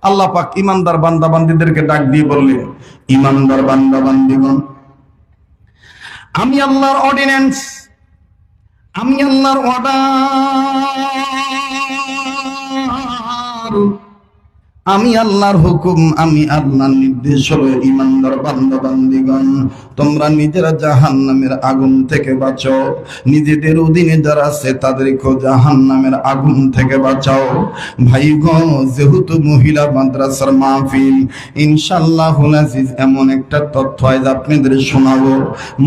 আল্লাহ পাক ইমানদার বান্দা বান্দীদেরকে ডাক দিয়ে বললেন, ইমানদার বান্দা বান্দীগণ, আমি আল্লাহর অর্ডিন্যান্স, আমি আল্লাহর অর্ডার, আমি আল্লাহর হুকুম, আমি আল্লাহর নির্দেশ হলো ইমানদার বান্দা বান্দীগণ, তোমরা নিজেরা জাহান্নামের আগুন থেকে বাঁচো, নিজেদের অধীনে যারা আছে তাদেরকেও জাহান্নামের আগুন থেকে বাঁচাও। ভাই গো, যেহেতু মহিলা মাদ্রাসার মাহফিল, ইনশাআল্লাহুল আজিজ এমন একটা তথ্য আজ আপনাদের শোনাবো,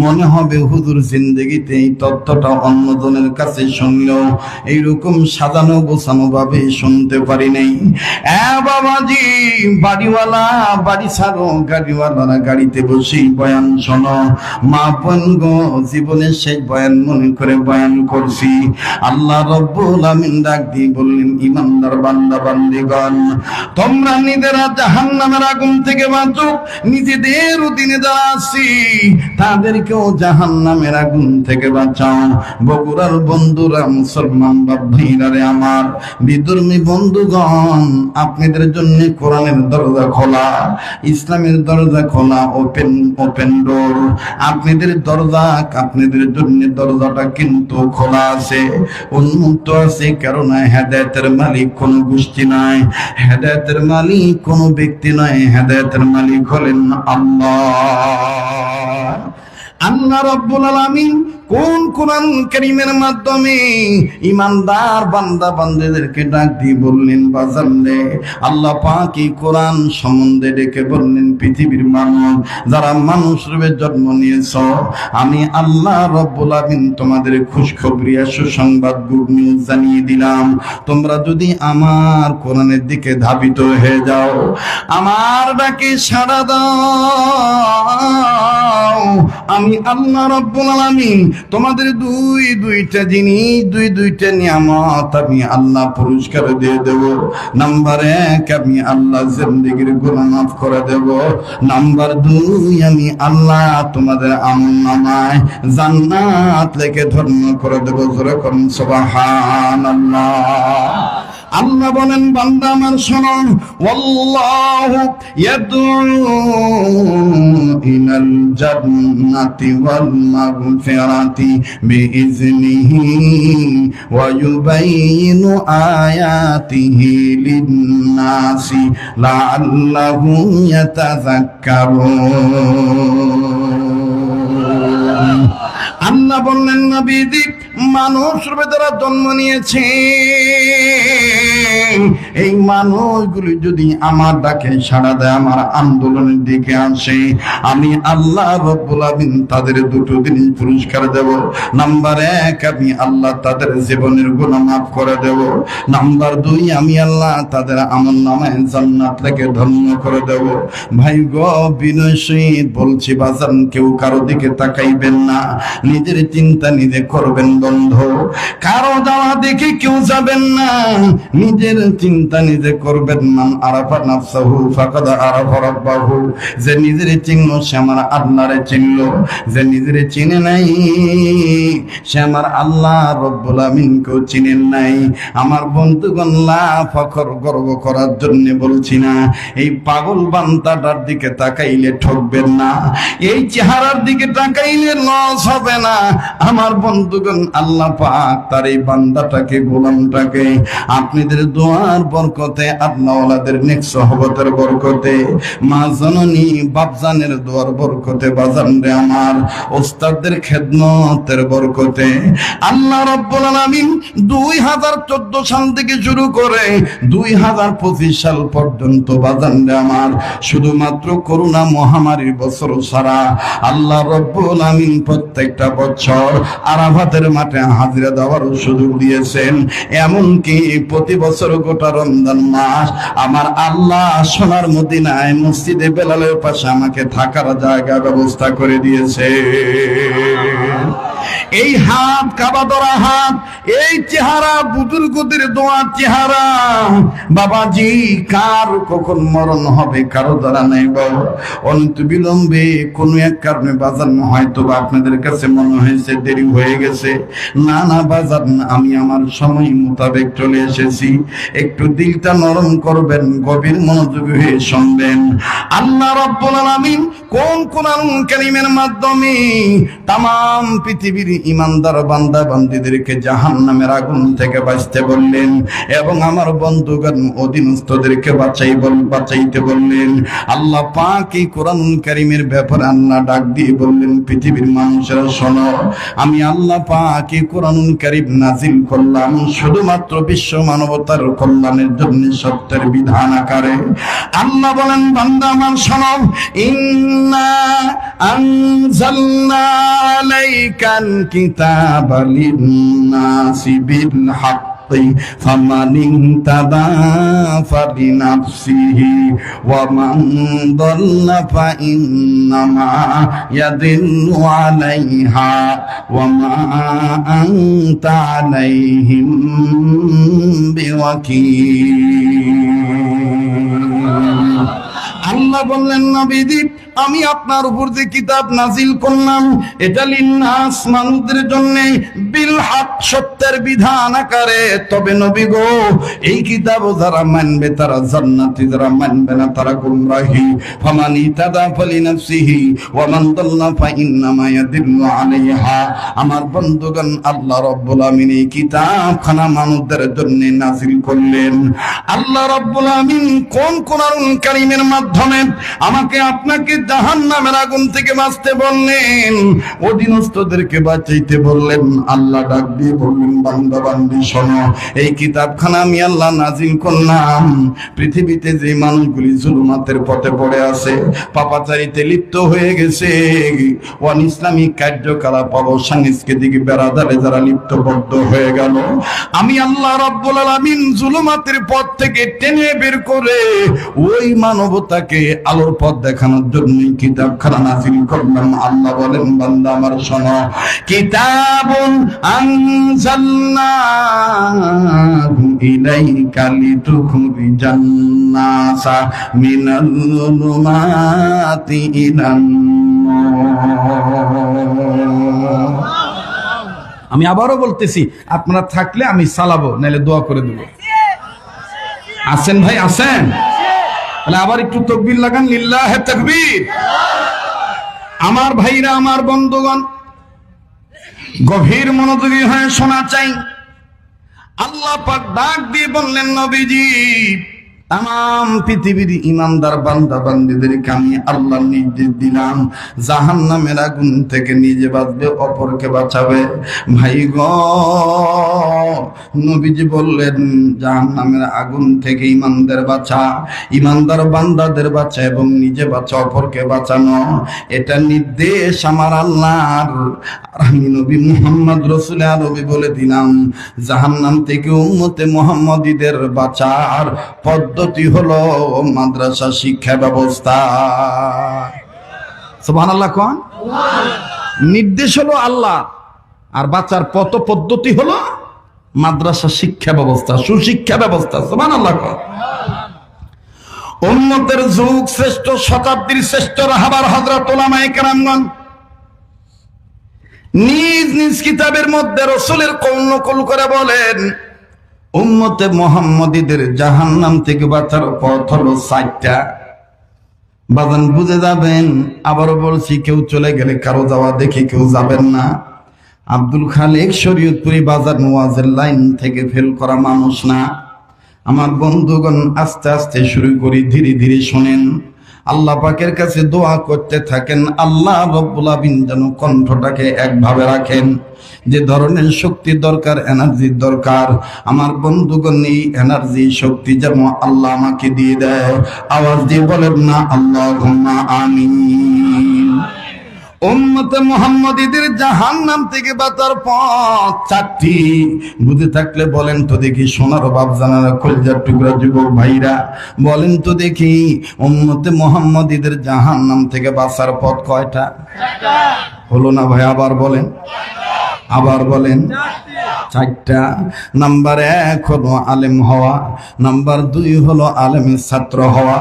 মনে হবে হুজুর জিন্দেগিতে এই তথ্যটা অন্যজনের কাছে শুনলেও এইরকম সাজানো গোছানো ভাবে শুনতে পারি নাই। বাবাজি, বাড়িওয়ালা বাড়ি ছাড়ো, গাড়িওয়ালারা গাড়িতে বসে বয়ান শোনো। মা বোন গো, জীবনের শেষ বয়ান মনে করে বয়ান করছি। আল্লাহ রব্বুল আমিন ডাক দিয়ে বললেন, ইমানদার বান্দা বান্দীগণ, তোমরা নিজেরা জাহান্নামের আগুন থেকে বাঁচো, নিজেদের অধীনে যারা আছি তাদেরকেও জাহান্নামের আগুন থেকে বাঁচাও। বগুড়ার বন্ধুরা, মুসলমান বাপ ভাইরা রে আমার, বিধর্মী বন্ধুগণ, আপনাদের জন্য কোরআনের দরজা খোলা, ইসলামের দরজা খোলা, ওপেন ডোর। আপনাদের দরজা, আপনাদের জন্য দরজাটা কিন্তু খোলা আছে, উন্মুক্ত আছে। কেননা হেদায়েতের মালিক কোন গোষ্ঠী নয়, হেদায়েতের মালিক কোন ব্যক্তি নয়, হেদায়েতের মালিক হলেন আল্লাহ। আল্লাহ রাব্বুল আলামিন কোন কোরআন কারীমের মাধ্যমে ইমানদার বান্দা বান্দীদেরকে ডাক দিয়ে বললেন, বাজানরে, আল্লাহ পাক এই কোরআন সম্বন্ধে ডেকে বললেন, পৃথিবীর মানুষ যারা মানুষ রূপে জন্ম নিয়েছ, আমি আল্লাহ রাব্বুল আলামিন তোমাদের খুশখবরি সুসংবাদ গুড নিউজ জানিয়ে দিলাম। তোমরা যদি আমার কোরআনের দিকে ধাবিত হয়ে যাও, আমার ডাকে সাড়া দাও, আমি আল্লাহ রাব্বুল আলামিন তোমাদের দুইটা জিনিস, দুইটা নিয়ামত আমি আল্লাহ পুরস্কার দিয়ে দেব। নাম্বার 1, আমি আল্লাহ জিন্দেগির গুনাহ মাফ করে দেব। নাম্বার 2, আমি আল্লাহ তোমাদের আমলনামায় জান্নাত লিখে ধন্য করে দেব। জোরে করুন সুবহানাল্লাহ। আল্লাহ বলেন, বান্দা আমার শোনো, ওয়াল্লাহু ইয়াদউ ইলাল জান্নাতি ওয়াল মাগফিরাতি বিইজনিহি ওয়া ইউবাইয়িনু আয়াতিহি লিন-নাসি লাআল্লাহুম ইয়াতাযাক্কারুন। আল্লাহ বললেন, নবীজি, মানুষ রূপে যারা জন্ম নিয়েছে, এই মানুষগুলি যদি আমার ডাকে সাড়া দেয়, আমার আন্দোলনের দিকে আসে, আমি আল্লাহ রাব্বুল আমিন তাদের দুটো জিনিস পুরস্কার দেব। নাম্বার 1, আমি আল্লাহ তাদের জীবনের গুনাহ মাফ করে দেব। নাম্বার 2, আমি আল্লাহ তাদের আমলনামায় জান্নাত লিখে ধন্য করে দেব। ভাই গো, বিনয় সহিত বলছি, বাজান, কেউ কারো দিকে তাকাইবেন না, নিজের চিন্তা নিজে করবেন বন্ধ, কারো যাওয়া দেখে কেউ যাবেন না, নিজের চিন্তা নিজে করবেন। মান আরাফা নাফসাহু ফাকাদ আরাফা রাব্বাহু, যে নিজের চিহ্ন সে আমার আল্লাহরে চিনল, যে নিজের চিনে নাই সে আমার আল্লাহ রব্বুল আমিনকেও চিনেন নাই। আমার বন্ধুগণ, ফখর গর্ব করার জন্য বলছি না, এই পাগল বান্দাটার দিকে তাকাইলে ঠকবেন না, এই চেহারার দিকে তাকাইলে লস হবে না। আমার বন্ধুগণ, আল্লাহ পাক তার এই বান্দাটাকে, গোলামটাকে আপনাদের দোয়ার বরকতে, আল্লাহ ওয়ালাদের নেক সহবতের বরকতে, মা জননী বাপজানের দোয়ার বরকতে, বাজান রে আমার, ওস্তাদদের খেদমতের বরকতে, আল্লাহ রাব্বুল আলামিন 2014 সাল থেকে শুরু করে 2025 সাল পর্যন্ত, বাজান রে আমার, শুধুমাত্র করোনা মহামারীর বছর ছাড়া আল্লাহ রাব্বুল আলামিন প্রত্যেকটা বছর আরাফাতের মাঠে হাজিরা দেওয়ার সুযোগ দিয়েছেন। এমনকি প্রতি বছর গোটা রমজান মাস আমার আল্লাহ সোনার মদিনায় মসজিদে বেলালের পাশে আমাকে থাকার জায়গা ব্যবস্থা করে দিয়েছে। এই হাত কাবা ধরা হাত, এই চেহারা বুজুর্গদের দোয়ার চেহারা। বাবাজি কার কখন মরণ হবে কারো দ্বারা নেই বাবা। অন্ত বিলম্বে কোনো এক কারণে বাজার হয়তো বা আপনাদের কাছে মনে হয়েছে দেরি হয়ে গেছে। না না বাজার না, আমি আমার সময় মোতাবেক চলে এসেছি। একটু দিলটা নরম করবেন, গভীর মনোযোগী হয়ে শুনবেন। আল্লাহ রাব্বুল আলামিন কোন কোরআন কারীমের মাধ্যমে তাম পৃথিবীর ইমানদার বান্দা বান্দীদেরকে জাহান্নামের আগুন থেকে বাঁচতে বললেন, এবং আমার বন্ধুগণ অধীনস্থদেরকে বাঁচাইতে বললেন। আল্লাহ পাক এই কোরআন কারীমের ব্যাপারে আল্লাহ ডাক দিয়ে বললেন, পৃথিবীর মানুষেরা শোনো, আমি আল্লাহ পাক এই কোরআন কারীম নাজিল করলাম শুধুমাত্র বিশ্ব মানবতার কল্যাণের জন্য, সত্যের বিধান আকারে। আল্লাহ বলেন, বান্দা আমার শোনো, ইন্না আনজালনা আলাইকাল কিতাবা লিন-নাসি বিল হাক্কি ফামান ইহতাদা ফালিনাফসিহি ওয়া মান দাল্লা ফাইন্নামা ইয়াদিল্লু আলাইহা ওয়া মা আনতা আলাইহিম বিওয়াকিল। আল্লাহ বললেন, নবীজি আমি আপনার উপর যে কিতাব নাজিল করলাম এটা লিন্নাস মানুষদের জন্য বিল হক সত্যের বিধান আকারে। তবে নবী গো, এই কিতাব যারা মানবে তারা জান্নাতি, যারা মানবে না তারা গুমরাহি। ফামানি তাদা ফালিনাফসিহি ওয়া মান দাল্লা ফাইন্নামা ইয়াদিল্লু আলাইহা। আমার বন্ধুগণ, আল্লাহ রাব্বুল আমিন এই কিতাবখানা মানুষদের জন্য নাজিল করলেন। আল্লাহ রাব্বুল আমিন কোন কোরআন কারীমের মাধ্যমে আমাকে আপনাকে জাহান্নামের আগুন থেকে বাঁচতে বললেন, অধীনস্থদেরকে বাঁচাইতে বললেন। আল্লাহ ডাক দিয়ে বললেন, বান্দা বান্দি শোনো, এই কিতাবখানা আমি আল্লাহ নাজিল করলাম পৃথিবীতে যে মানুষগুলি জুলুমাতের পথে পড়ে আছে, পাপাচারিতে লিপ্ত হয়ে গেছে, অন ইসলামিক কার্যকলাপ অসাংস্কৃতিক বেড়াদারে যারা লিপ্তবদ্ধ হয়ে গেল, আমি আল্লাহ রাব্বুল আলামিন জুলুমাতের পথ থেকে টেনে বের করে ওই মানবতাকে আলোর পথ দেখানোর জন্য কিতাবখানা নাজিল করলাম। আল্লাহ বলেন, বান্দা আমার শোনো, কিতাবুন আনজালনাহু ইলাইকা লিতুখরিজান নাসা মিনাল যুলুমাতি ইলান নূর। আমি আবারও বলতেছি, আপনারা থাকলে আমি চালাবো, নাহলে দোয়া করে দেব। আছেন ভাই, আছেন? তাহলে আবার একটু তাকবীর লাগান, লিল্লাহে তাকবীর। আমার ভাইরা, আমার বন্ধুগণ, গভীর মনোযোগী হয়ে শোনা চাই। আল্লাহ পাক ডাক দিয়ে বললেন, নবীজি তাম পৃথিবীর ইমানদার বান্দা বান্দীদেরকে আমি আল্লাহ নির্দেশ দিলাম, জাহান্নামের আগুন থেকে নিজে বাঁচবে, অপরকে বাঁচাবে। ভাই গো, নবীজি বললেন জাহান্নামের আগুন থেকে ইমানদার বাঁচা, ইমানদার বান্দাদের বাঁচা এবং নিজে বাঁচা, অপরকে বাঁচানো, এটা নির্দেশ আমার আল্লাহর। আর আমি নবী মুহাম্মদ রাসূল আরবি বলে দিলাম, জাহান্নাম থেকে উম্মতে মুহাম্মাদীদের বাঁচার পদ্ধতি হলো মাদ্রাসা শিক্ষা ব্যবস্থা। সুবহানাল্লাহ কোন? নির্দেশ হলো আল্লাহ, আর বাঁচার পদ্ধতি হলো মাদ্রাসা শিক্ষা ব্যবস্থা, সুশিক্ষা ব্যবস্থা। সুবহানাল্লাহ কোন? উম্মতের যুগ শ্রেষ্ঠ, শতাব্দীর শ্রেষ্ঠ রাহবার হযরত উলামায়ে কেরামগণ নিজ নিজ কিতাবের মধ্যে রাসূলের কওল নকল করে বলেন, উম্মতে মুহাম্মাদীদের জাহান্নাম থেকে বাঁচার পথ হলো 4টা। বাজান বুঝে যাবেন। আবারও বলছি, কেউ চলে গেলে কারো যাওয়া দেখে কেউ যাবেন না। আব্দুল খালেক শরীয়তপুরি বাজার ওয়াজের লাইন থেকে ফেল করা মানুষ না। আমার বন্ধুগণ, আস্তে আস্তে শুরু করি, ধীরে ধীরে শোনেন। আল্লাহ পাকের কাছে দোয়া করতে থাকেন, আল্লাহ রব্বুল আমিন যেন কণ্ঠটাকে একভাবে রাখেন। যে ধরনের শক্তি দরকার, এনার্জির দরকার, আমার বন্ধুগণ এই এনার্জি শক্তি যেন আল্লাহ আমাকে দিয়ে দেয়। আওয়াজ দিয়ে বলেন না আল্লাহুম্মা আমিন। উম্মতে মুহাম্মাদীদের জাহান্নাম থেকে বাঁচার পথ 4টি। বুঝে থাকলে বলেন তো দেখি, সোনার বাপ জানারা, কলিজার টুকরা যুবক ভাইরা, বলেন তো দেখি, উম্মতে মুহাম্মাদীদের জাহান্নাম থেকে বাঁচার পথ কয়টা? হলো না ভাই? আবার বলেন। আবার বলেন, চারটা। নাম্বার 1 হলো আলেম হওয়া, নাম্বার 2 হলো আলেমের ছাত্র হওয়া,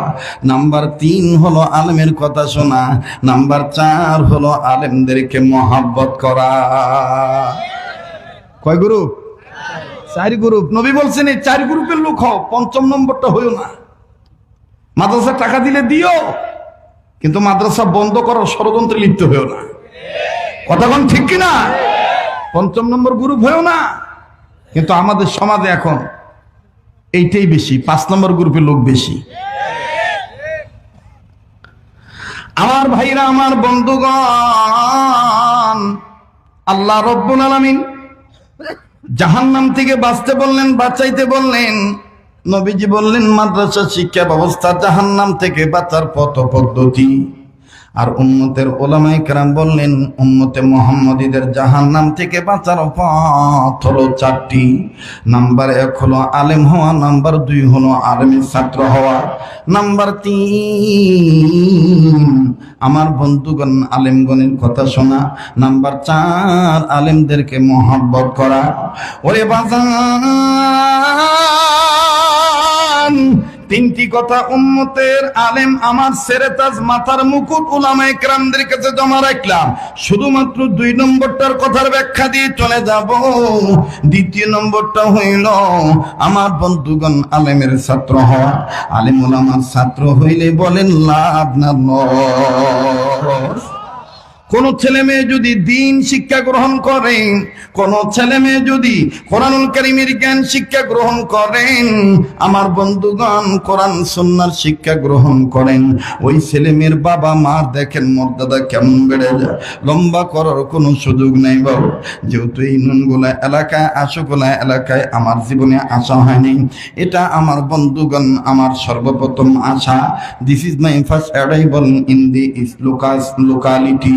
নাম্বার 3 হলো আলেমের কথা শোনা, নাম্বার 4 হলো আলেমদেরকে মহাব্বত করা। কয় গ্রুপ? 4 গ্রুপ। নবী বলছেন এই 4 গ্রুপের লোক হও, 5ম নম্বরটা হইও না। মাদ্রাসা টাকা দিলে দিও, কিন্তু মাদ্রাসা বন্ধ করার ষড়যন্ত্রে লিপ্ত হইও না। কথা কোন ঠিক কিনা? 5ম নম্বর গ্রুপ হইও না। কিন্তু আমাদের সমাজে এখন এইটাই বেশি, 5 নম্বর গ্রুপের লোক বেশি। আমার ভাইরা, আমার বন্ধুগণ, আল্লাহ রব্বুল আলামিন জাহান্নাম থেকে বাঁচতে বললেন, বাঁচাইতে বললেন। নবীজি বললেন মাদ্রাসা শিক্ষা ব্যবস্থা জাহান্নাম থেকে বাঁচার পথ পদ্ধতি। আর উম্মতের ওলামায়ে কেরাম বললেন উম্মতে মুহাম্মদীদের জাহান্নাম থেকে বাঁচার পথ হলো 4টি। নাম্বার 1 হলো আলেম হওয়া, নাম্বার 2 হলো আলেমের ছাত্র হওয়া, নাম্বার 3 আমার বন্ধুগণ আলেমগণের কথা শোনা, নাম্বার 4 আলেমদেরকে মহব্বত করা। ওরে বাজান, 3টি কথা উম্মতের আলেম আমার সেরেতাজ মাথার মুকুট উলামায়ে কেরামদের কাছে জমা রাখলাম। শুধুমাত্র 2 নম্বরটার কথার ব্যাখ্যা দিয়ে চলে যাব। 2য় নম্বরটা হইল আমার বন্ধুগণ আলেমের ছাত্র হওয়া। আলেম উলামার ছাত্র হইলে বলেন লাভ না লস। কোন ছেলে মেয়ে যদি দ্বীন শিক্ষা গ্রহণ করেন, কোন ছেলে মেয়ে যদি কোরআনুল কারীমের জ্ঞান শিক্ষা গ্রহণ করেন, আমার বন্ধুগণ কোরআন সুন্নাহর শিক্ষা গ্রহণ করেন, ওই ছেলে মেয়ের বাবা মা দেখেন মর্যাদা কেমন বেড়ে যায়। লম্বা করার কোনো সুযোগ নেই বাবু। যেহেতু এই নুনগুলা এলাকায়, আশুগোলা এলাকায় আমার জীবনে আসা হয়নি, এটা আমার বন্ধুগণ আমার সর্বপ্রথম আশা। This is my first arrival in the locality.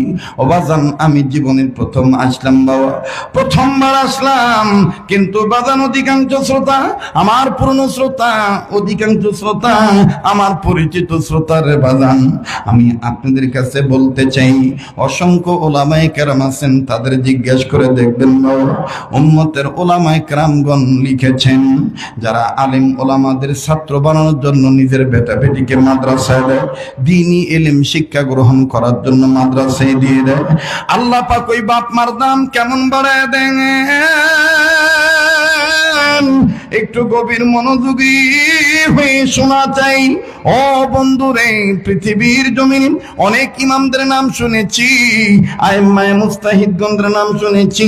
বাজান, আমি জীবনের প্রথম আসলাম বাবা, প্রথমবার আসলাম। কিন্তু বাজান অধিকাংশ শ্রোতা আমার পুরনো শ্রোতা, অধিকাংশ শ্রোতা আমার পরিচিত শ্রোতার বাজান, আমি আপনাদের কাছে বলতে চাই, অসংখ্য ওলামায়ে কেরাম আছেন, তাদের জিজ্ঞেস করে দেখবেন বাবা। উম্মতের ওলামায়ে কেরামগণ লিখেছেন, যারা আলেম ওলামাদের ছাত্র বানানোর জন্য নিজের বেটা বেটিকে মাদ্রাসায় দেয়, দ্বীনি ইলম শিক্ষা গ্রহণ করার জন্য মাদ্রাসায় দিয়ে দেয়, আল্লাহ পাক ওই বাপ মার দাম কেমন বাড়ায় দেন। একটু গভীর মনোযোগী হয়ে শোনা চাই। ও বন্ধুরে, পৃথিবীর জমিন অনেক ইমামদের নাম শুনেছি, আইম্মায়ে মুজতাহিদগণের নাম শুনেছি।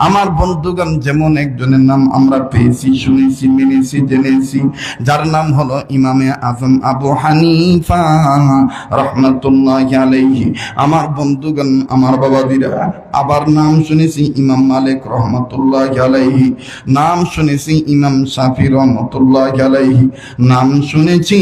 আমার বন্ধুগণ যেমন একজনের নাম আমরা পেয়েছি, শুনেছি, মেনেছি, জেনেছি, যার নাম হলো ইমামে আজম আবু হানিফা রাহমাতুল্লাহি আলাইহি। আমার বন্ধুগণ, আমার বাবাদিরা, আবার নাম শুনেছি ইমাম মালিক রহমাতুল্লাহি আলাইহি, নাম শুনেছি ইমাম শাফি রহমাতুল্লাহি আলাইহি, নাম শুনেছি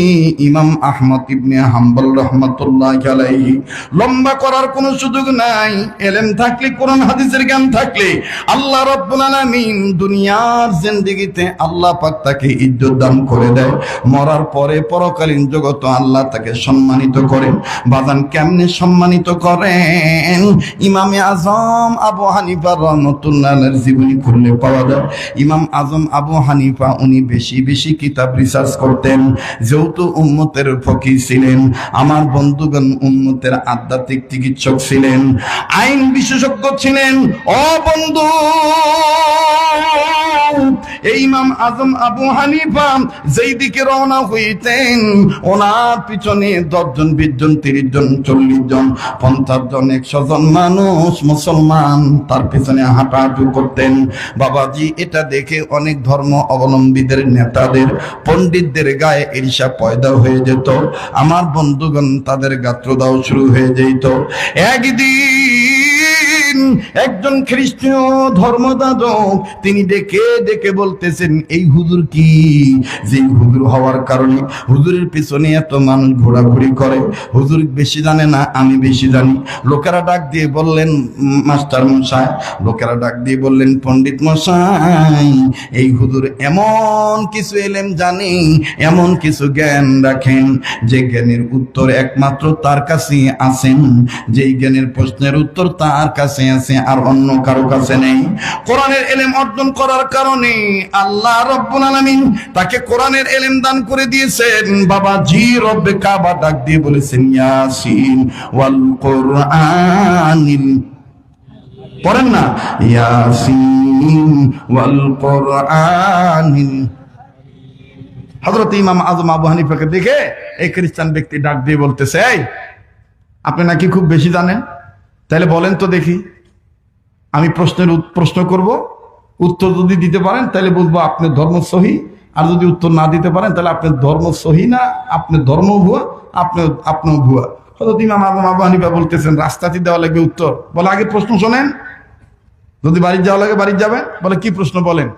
ইমাম আহমদ ইবনে হাম্বল রহমাতুল্লাহি আলাইহি। লম্বা করার কোনো সুযোগ নাই। ইলম থাকলে, কোরআন হাদিসের জ্ঞান থাকলে আল্লাহ রাব্বুল আলামিন দুনিয়ার জিন্দেগিতে আল্লাহ পাক তাকে ইজ্জত দান করে দেয়। মরার পরে পরকালীন জগত আল্লাহ তাকে সম্মানিত করেন। বাজান কেমনে সম্মানিত করেন? ইমামে আজম আবু হানিফা রাহমাতুল্লাহি আলাইহির জীবনী খুললে পাওয়া যায়। ইমাম আজম আবু হানিফা উনি বেশি বেশি কিতাব রিসার্চ করতেন, যেহেতু উম্মতের ফকিহ ছিলেন। আমার বন্ধুগণ, উম্মতের আধ্যাত্মিক চিকিৎসক ছিলেন, আইন বিশেষজ্ঞ ছিলেন। ও বন্ধু, এই ইমাম আজম আবু হানিফা যেই দিকে রওনা হইতেন, ওনার পিছনে 10 জন, 20 জন, 30 জন, 40 জন, 50 জন, 100 জন মানুষ মুসলমান তার পিছনে হাঁটাহাঁটি করতেন। বাবাজি, এটা দেখে অনেক ধর্ম অবলম্বীদের, নেতাদের, পণ্ডিতদের গায়ে ঈর্ষা পয়দা হয়ে যেত। আমার বন্ধুগণ, তাদের গাত্রদাহ শুরু হয়ে যেত। একদিন একজন খ্রিস্টীয় ধর্মযাজক তিনি ডেকে ডেকে বলতেছেন, এই হুজুর কি, যে হুজুর হওয়ার কারণে হুজুরের পিছনে এত মানুষ ঘোরাঘুরি করে, হুজুর বেশি জানে না, আমি বেশি জানি। লোকেরা ডাক দিয়ে বললেন, মাস্টার মশাই, লোকেরা ডাক দিয়ে বললেন, পণ্ডিত মশাই, এই হুজুর এমন কিছু ইলম জানে, এমন কিছু জ্ঞান রাখেন, যে জ্ঞানের উত্তর একমাত্র তার কাছে আছেন, যেই জ্ঞানের প্রশ্নের উত্তর তার কাছে আছে আর অন্য কারো কাছে নেই। কোরআনের ইলম অর্জন করার কারণে আল্লাহ রাব্বুল আলামিন তাকে কোরআনের ইলম দান করে দিয়েছেন। বাবা জি রব্বে কাবা ডাক দিয়ে বলেছেন ইয়াসিন ওয়াল কোরআনিল, পড়েন না, ইয়াসিন ওয়াল কোরআনিল। হযরত ইমাম আযম আবু হানিফাকে দেখে এই খ্রিস্টান ব্যক্তি ডাক দিয়ে বলতেছে, এই আপনি নাকি খুব বেশি জানেন, তাহলে বলেন তো দেখি, আমি প্রশ্ন করব, উত্তর যদি দিতে পারেন তাহলে বুঝবো আপনার ধর্ম সহি, আর যদি উত্তর না দিতে পারেন তাহলে আপনার ধর্ম সহি না, আপনার ধর্ম ভুয়া, আপনিও ভুয়া। হযরত ইমাম আযম আবু হানিফা বলতেছেন রাস্তাতে দেওয়া লাগবে উত্তর, বলে আগে প্রশ্ন শোনেন, যদি বাড়ি যাওয়া লাগে বাড়ি যাবেন। বলে কি প্রশ্ন বলেন?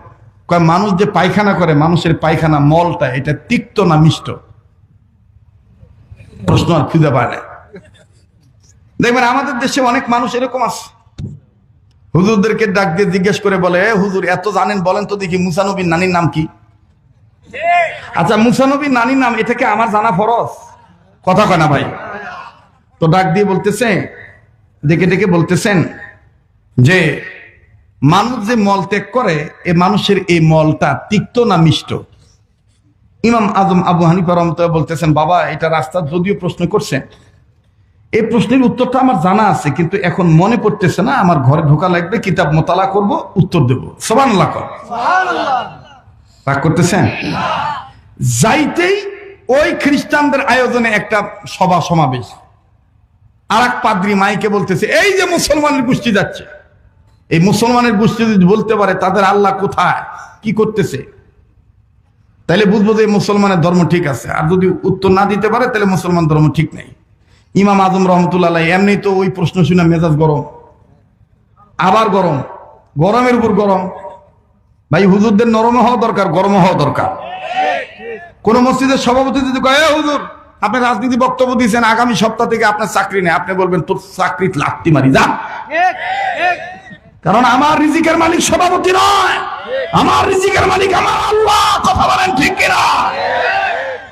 কয় মানুষ যে পায়খানা করে, মানুষের পায়খানা মলটা এটা তিক্ত না মিষ্ট? প্রশ্ন আর খুঁজে পায় না। দেখবেন আমাদের দেশে অনেক মানুষ এরকম আছে, হুজুরদেরকে ডাক দিয়ে জিজ্ঞেস করে বলে, হুজুর এত জানেন বলেন তো দেখি মুসা নবীর নানির নাম কি? আচ্ছা মুসা নবীর নানির নাম, এটাকে আমার জানা ফরজ? কথা কয় না ভাই। তো ডাক দিয়ে বলতেছে, ডেকে ডেকে বলতেছেন যে মানুষ যে মল ত্যাগ করে এ মানুষের এই মলটা তিক্ত না মিষ্ট? ইমাম আযম আবু হানিফা রাহমাতুল্লাহ বলতেছেন, বাবা এটা রাস্তা যদিও প্রশ্ন করছেন, এই প্রশ্নের উত্তরটা আমার জানা আছে, কিন্তু এখন মনে পড়তেছে না, আমার ঘরে ঢোকা লাগবে, কিতাব মোতালা করব, উত্তর দেব। সুবহানাল্লাহ। রাগ করতেছেন? যাইতেই ওই খ্রিস্টানদের আয়োজনে একটা সভা সমাবেশ, আর এক পাদ্রী মাইকে বলতেছে, এই যে মুসলমানের গোষ্ঠী যাচ্ছে, এই মুসলমানের গোষ্ঠী যদি বলতে পারে তাদের আল্লাহ কোথায়, কি করতেছে, তাহলে বুঝবো যে মুসলমানের ধর্ম ঠিক আছে, আর যদি উত্তর না দিতে পারে তাহলে মুসলমান ধর্ম ঠিক নেই। ইমাম আযম রহমতুল্লাহ আলাইহি এমনি তো ওই প্রশ্ন শুনে মেজাজ গরম, আবার গরম, গরমের উপর গরম। ভাই হুজুরদের নরম হওয়া দরকার, গরম হওয়া দরকার। কোন মসজিদের সভাপতি যদি কয়, হুজুর আপনি রাজনীতি বক্তব্য দিয়েছেন, আগামী সপ্তাহ থেকে আপনার চাকরি নেই, আপনি বলবেন তোর চাকরি লাত্তি মারি যা, কারণ আমার রিজিকের মালিক সভাপতি নয়, আমার রিজিকের মালিক আমার আল্লাহ। কথা বলেন ঠিক কিনা?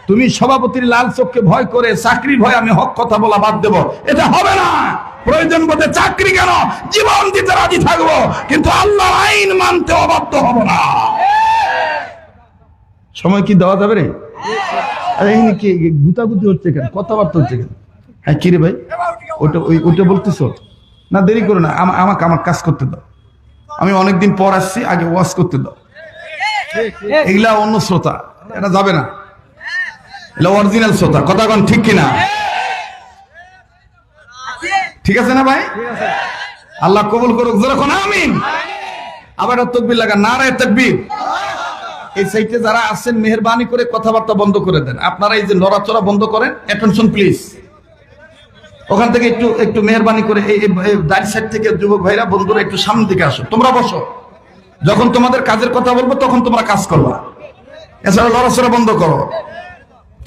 তুমি সভাপতির লাল চোখকে ভয় করে চাকরির ভয় আমি হক কথা বলা বাদ দেব, এটা হবে না। প্রয়োজন বোধে চাকরি কেন, জীবন দিতে রাজি থাকবো, কিন্তু আল্লাহর আইন মানতে অবাধ্য হব না। সময় কি দেওয়া যাবে রে? আরে কি গুতাগুতি হচ্ছে কেন, কথাবার্তা হচ্ছে কেন? হ্যাঁ কি রে ভাই, ওটা বলতেছো না, দেরি করো না, আমাকে আমার কাজ করতে দাও, আমি অনেকদিন পর আসছি, আগে ওয়াজ করতে দাও। এগুলা অন্য শ্রোতা, এটা যাবে না, এটা অরিজিনাল শ্রোতা। কথা কোন ঠিক কিনা? ঠিক আছে না ভাই? আল্লাহ কবুল করুক, যেরকম আমিন। আবার তাকবীর লাগা, নারায়ে তাকবীর। এই সাইটে যারা আছেন মেহেরবানি করে কথাবার্তা বন্ধ করে দেন, আপনারা এই যে নড়াচড়া বন্ধ করেন, অ্যাটেনশন প্লিজ। ওখান থেকে একটু মেহেরবানি করে এই দাঁড়ি সাইড থেকে যুবক ভাইরা বন্ধুরা একটু সামনের দিকে আসো, তোমরা বসো, যখন তোমাদের কাজের কথা বলবো তখন তোমরা কাজ করবা, এছাড়া লড়াচড়া বন্ধ করো।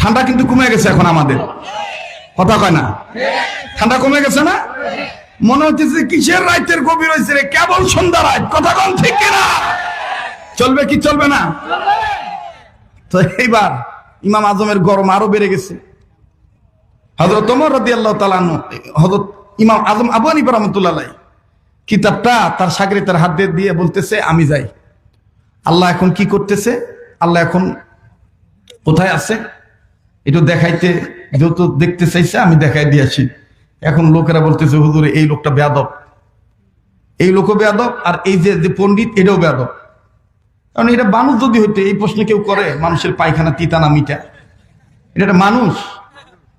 ঠান্ডা কিন্তু কমে গেছে এখন আমাদের, কথা কয় না? ঠান্ডা কমে গেছে না? মনে হচ্ছে কিসের রাতের গভীর হয়েছে রে, কেবল সন্ধ্যা রাত। কথা কন ঠিক কিনা? চলবে কি চলবে না? তো এইবার ইমাম আজমের গরম আরো বেড়ে গেছে। হযরত ওমর রাদিয়াল্লাহু তাআলা আনহু, হযরত ইমাম আযম আবু হানিফা রাহমাতুল্লাহ আলাইহি কিতাবটা তার শাগির্দের হাত দিয়ে বলতেছে, আমি যাই। আল্লাহ এখন কি করতেছে, আল্লাহ এখন কোথায় আছে একটু দেখাইতে, যেহেতু দেখতে চাইছে আমি দেখাই দিয়েছি। এখন লোকেরা বলতেছে, হুজুর এই লোকটা বেয়াদব, এই লোকও বেয়াদব, আর এই যে পণ্ডিত এটাও বেয়াদব। কারণ এটা মানুষ যদি হইতে এই প্রশ্ন কেউ করে, মানুষের পায়খানা তিতা না মিঠা, এটা মানুষ।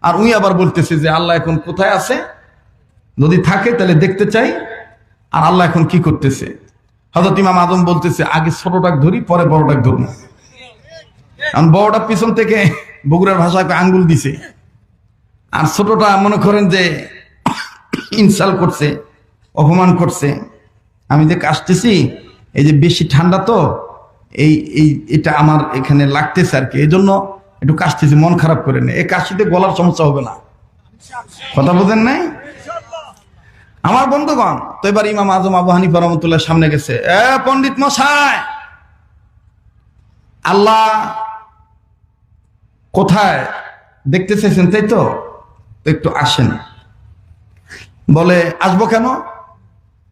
আর উনি আবার বলতেছে যে আল্লাহ এখন কোথায় আছে, যদি থাকে তাহলে দেখতে চাই, আর আল্লাহ এখন কি করতেছে। হযরত ইমাম আযম বলতেছে, আগে ছোটটাক ধরি পরে বড়টাক ধরবো। কারণ বড়টা পিছন থেকে বগুড়ার ভাষায় আঙ্গুল দিছে, আর ছোটটা মনে করেন যে ইনসাল করছে, অপমান করছে। আমি যে কাশতেছি, এই যে বেশি ঠান্ডা তো এটা আমার এখানে লাগতেছে আর কি, এই জন্য একটু কাশতেছি, মন খারাপ করে নেই। এই কাশিতে গলার সমস্যা হবে না, কথা বোঝেন নাই আমার বন্ধুগণ। তো এবার ইমাম আযম আবু হানিফা রাহমাতুল্লাহ সামনে গেছে, পণ্ডিত মশাই, আল্লাহ কোথায় দেখতে চাইছেন তাই তো, একটু আসেন। বলে আসবো কেন?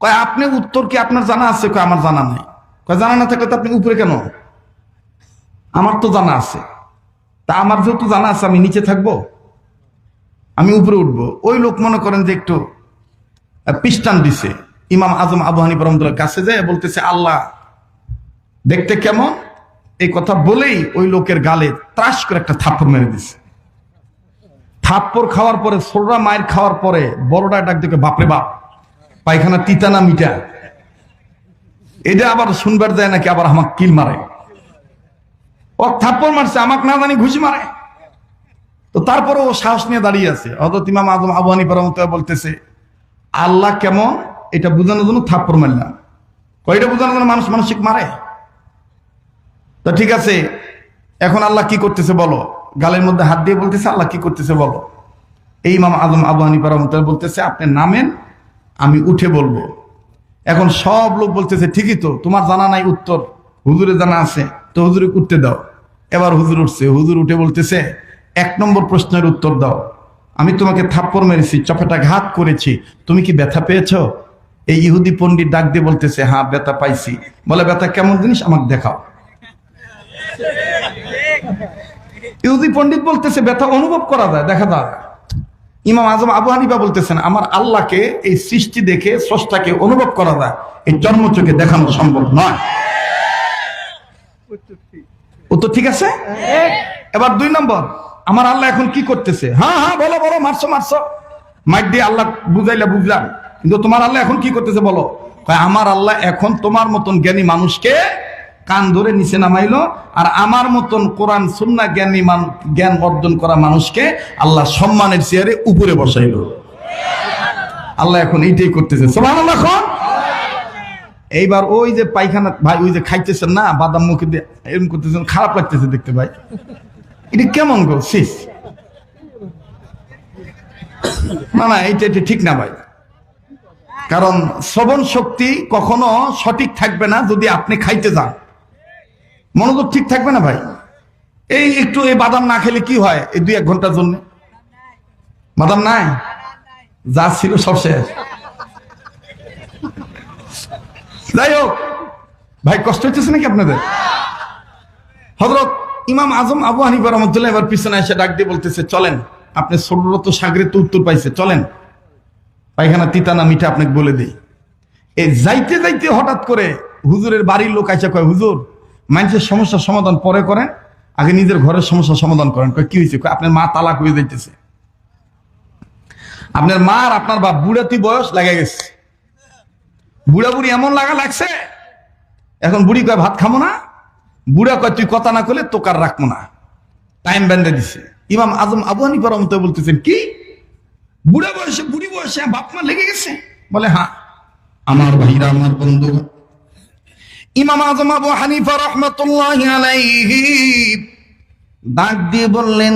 কয় আপনি উত্তর কি আপনার জানা আছে? কয় আমার জানা নাই। কয় জানা না থাকলে তো আপনি উপরে কেন? আমার তো জানা আছে। তা আমার যেহেতু জানা আছে, আমি নিচে থাকবো? আমি উপরে উঠবো? ওই লোক মনে করেন যে একটু পিস্টান দিছে। ইমাম আজম আবু হানিফা রাহমাতুল্লাহ কাছে যায় বলতেছে আল্লাহ দেখতে কেমন? এই কথা বলেই ওই লোকের গালে ত্রাস করে একটা থাপ্পড় মেরে দিছে। থাপ্পড় খাওয়ার পরে, ছোটরা মায়ের খাওয়ার পরে বড়টা ডাক দেখে বাপরে বাপ, পায়খানা তিতা না মিঠা? এটা আবার শুনবার যায় নাকি আবার আমাকে কিল মারে। ও থাপ্পড় মারছে, আমাকে না জানি ঘুষি মারে। তো তারপরে ও সাহস নিয়ে দাঁড়িয়ে আছে। হযরত ইমাম আজম আবু হানিফা রাহমাতুল্লাহ বলতেছে আল্লাহ কেমন এটা বোঝানোর জন্য থাপ্পড় মারলাম। কয়টা বোঝানোর জন্য মানুষ মানসিক মারে? তো ঠিক আছে, এখন আল্লাহ কি করতেছে বলো? গালের মধ্যে হাত দিয়ে বলতেছে আল্লাহ কি করতেছে বলো। এই ইমাম আজম আবু হানিফা রাহমাতুল্লাহ বলতেছে আপনি নামেন, আমি উঠে বলবো। এখন সব লোক বলতেছে ঠিকই তো, তোমার জানা নাই উত্তর, হুজুরে জানা আছে, তো হুজুরে উঠতে দাও। এবার হুজুর উঠছে। হুজুর উঠে বলতেছে 1 নম্বর প্রশ্নের উত্তর দাও। আমি তোমাকে থাপ্পড় মেরেছি, চপেটা ঘাত করেছি, তুমি কি ব্যথা পেয়েছো? এই ইহুদি পণ্ডিত ডাক দিয়ে বলতেছে হ্যাঁ ব্যথা পাইছি। বলে ব্যথা কেমন জিনিস আমাকে দেখাও। ইহুদি পণ্ডিত বলতেছে ব্যথা অনুভব করা যায়, দেখা যায়। ইমাম আজম আবু হানিফা বলতেছেন আমার আল্লাহকে এই সৃষ্টি দেখে, স্রষ্টাকে অনুভব করা যায়, এই জন্ম চোখে দেখানো সম্ভব নয়। ও তো ঠিক আছে। এবার 2 নম্বর, আমার আল্লাহ এখন কি করতেছে? হ্যাঁ হ্যাঁ বলো বলো, মারছো মারছো, মাইক দিয়ে আল্লাহ বুঝাইলে বুঝলাম, কিন্তু তোমার আল্লাহ এখন কি করতেছে বলো। আমার আল্লাহ এখন তোমার মতন জ্ঞানী মানুষকে কান ধরে নিচে নামাইলো, আর আমার মতন কোরআন সুন্নাহ জ্ঞান অর্জন করা মানুষকে আল্লাহ সম্মানের চেয়ারে উপরে বসাইলো। আল্লাহ এখন এইটাই করতেছে। সুবহানাল্লাহ। এইবার ওই যে পায়খানা ভাই, ওই যে খাইতেছেন না বাদাম মুখে দিয়ে এরকম করতেছেন, খারাপ লাগতেছে দেখতে ভাই। এটা কেমন গো? শেষ না না, এইটা ঠিক না ভাই। কারণ শ্রবণ শক্তি কখনো সঠিক থাকবে না যদি আপনি খাইতে যান। মনোযোগ ঠিক থাকবে না ভাই। এই একটু এই বাদাম না খেলে কি হয়? এই 2-1 ঘন্টার জন্য বাদাম নাই, যা ছিল সব শেষ। যাই হোক ভাই, কষ্ট হচ্ছে নাকি আপনাদের? হযরত ইমাম আজম আবু হানিফা রাহমাতুল্লাহ এবার পিছনে এসে ডাক দিয়ে বলতেছে চলেন, আপনি ছোটরত সাগরের তো উত্তর পাইছে, চলেন পায়খানা তিতা না মিঠা আপনাকে বলে দেই। এই যাইতে যাইতে হঠাৎ করে হুজুরের বাড়ির লোক আইসা কয় হুজুর, মানুষের সমস্যার সমাধান পরে করেন, আগে নিজের ঘরের সমস্যার সমাধান করেন। কয় কি হয়েছে? আপনার মা তালাক হয়ে যাইতেছে, আপনার মা আর আপনার বাপ বুড়াতি বয়স লাগা গেছে, বুড়া বুড়ি এমন লাগছে, এখন বুড়ি কয় ভাত খামো না, বুড়া কয় তুই কথা না করলে তোকার রাখবো না, টাইম বেঁধে দিছে। ইমাম আজম আবু হানিফা রাহমাতুল্লাহ বলতেছেন কি বুড়া বয়সে বুড়ি বয়সে বাপ মা লেগে গেছে? বলে হ্যাঁ। আমার ভাইরা, আমার বন্ধু, ইমাম আজম আবু হানিফা রাহমাতুল্লাহি আলাইহি ডাক দিয়ে বললেন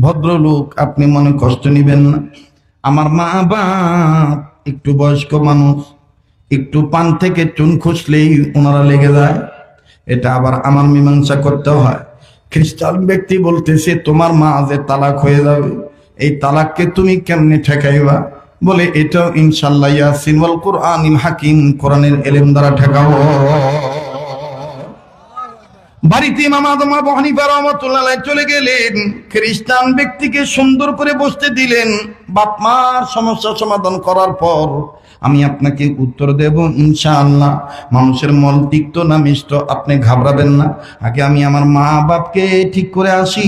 ভদ্রলোক আপনি মনে কষ্ট নিবেন না, আমার মা বাপ একটু বয়স্ক মানুষ, একটু পান থেকে চুন খুঁজলেই ওনারা লেগে যায়, এটা আবার আমার মীমাংসা করতে হয়। খ্রিস্টান ব্যক্তি বলতেছে তোমার মা যে তালাক হয়ে যাবে, এই তালাককে তুমি কেমনে ঠেকাইবা? বলে এটাও ইনশাআল্লাহ ইয়াসিন ওয়াল কুরআনিল হাকিম, কোরআনের ইলম দ্বারা ঠেকাবো। বাড়িতে ইমাম আজম আবু হানিফা রাহমাতুল্লাহ আলাইহি চলে গেলেন, খ্রিস্টান ব্যক্তিকে সুন্দর করে বসতে দিলেন। বাপ মার সমস্যা সমাধান করার পর আমি আপনাকে উত্তর দেব ইনশাআল্লাহ। মানুষের মল তিক্ত না মিষ্ট, আপনি ঘাবড়াবেন না, আগে আমি আমার মা বাপকে ঠিক করে আসি।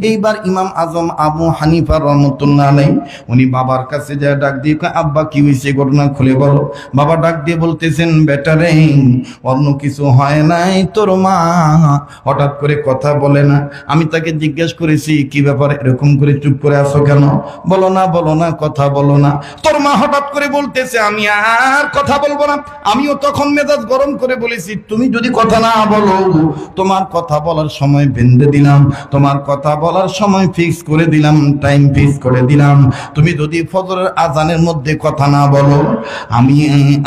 এইবার ইমাম আজম আবু হানিফা রাহমাতুল্লাহ আলাইহি উনি বাবার কাছে যায়, ডাক দিয়ে কয় আব্বা কি হয়েছে, ঘটনা খুলে বলো। বাবা ডাক দিয়ে বলতেছেন বেটা রে, অন্য কিছু হয় নাই, তোর মা হঠাৎ করে কথা বলে না। আমি তাকে জিজ্ঞেস করেছি কি ব্যাপার, এরকম করে চুপ করে আছো কেন? বলো না বলো না, কথা বলো না। তোর মা হঠাৎ করে বলতেছে আমি আর কথা বলবো না। আমিও তখন মেজাজ গরম করে বলেছি তুমি যদি কথা না বলো, তোমার কথা বলার সময় বেঁধে দিলাম, তোমার কথা বলার সময় ফিক্স করে দিলাম, টাইম ফিক্স করে দিলাম। তুমি যদি ফজরের আজানের মধ্যে কথা না বলো,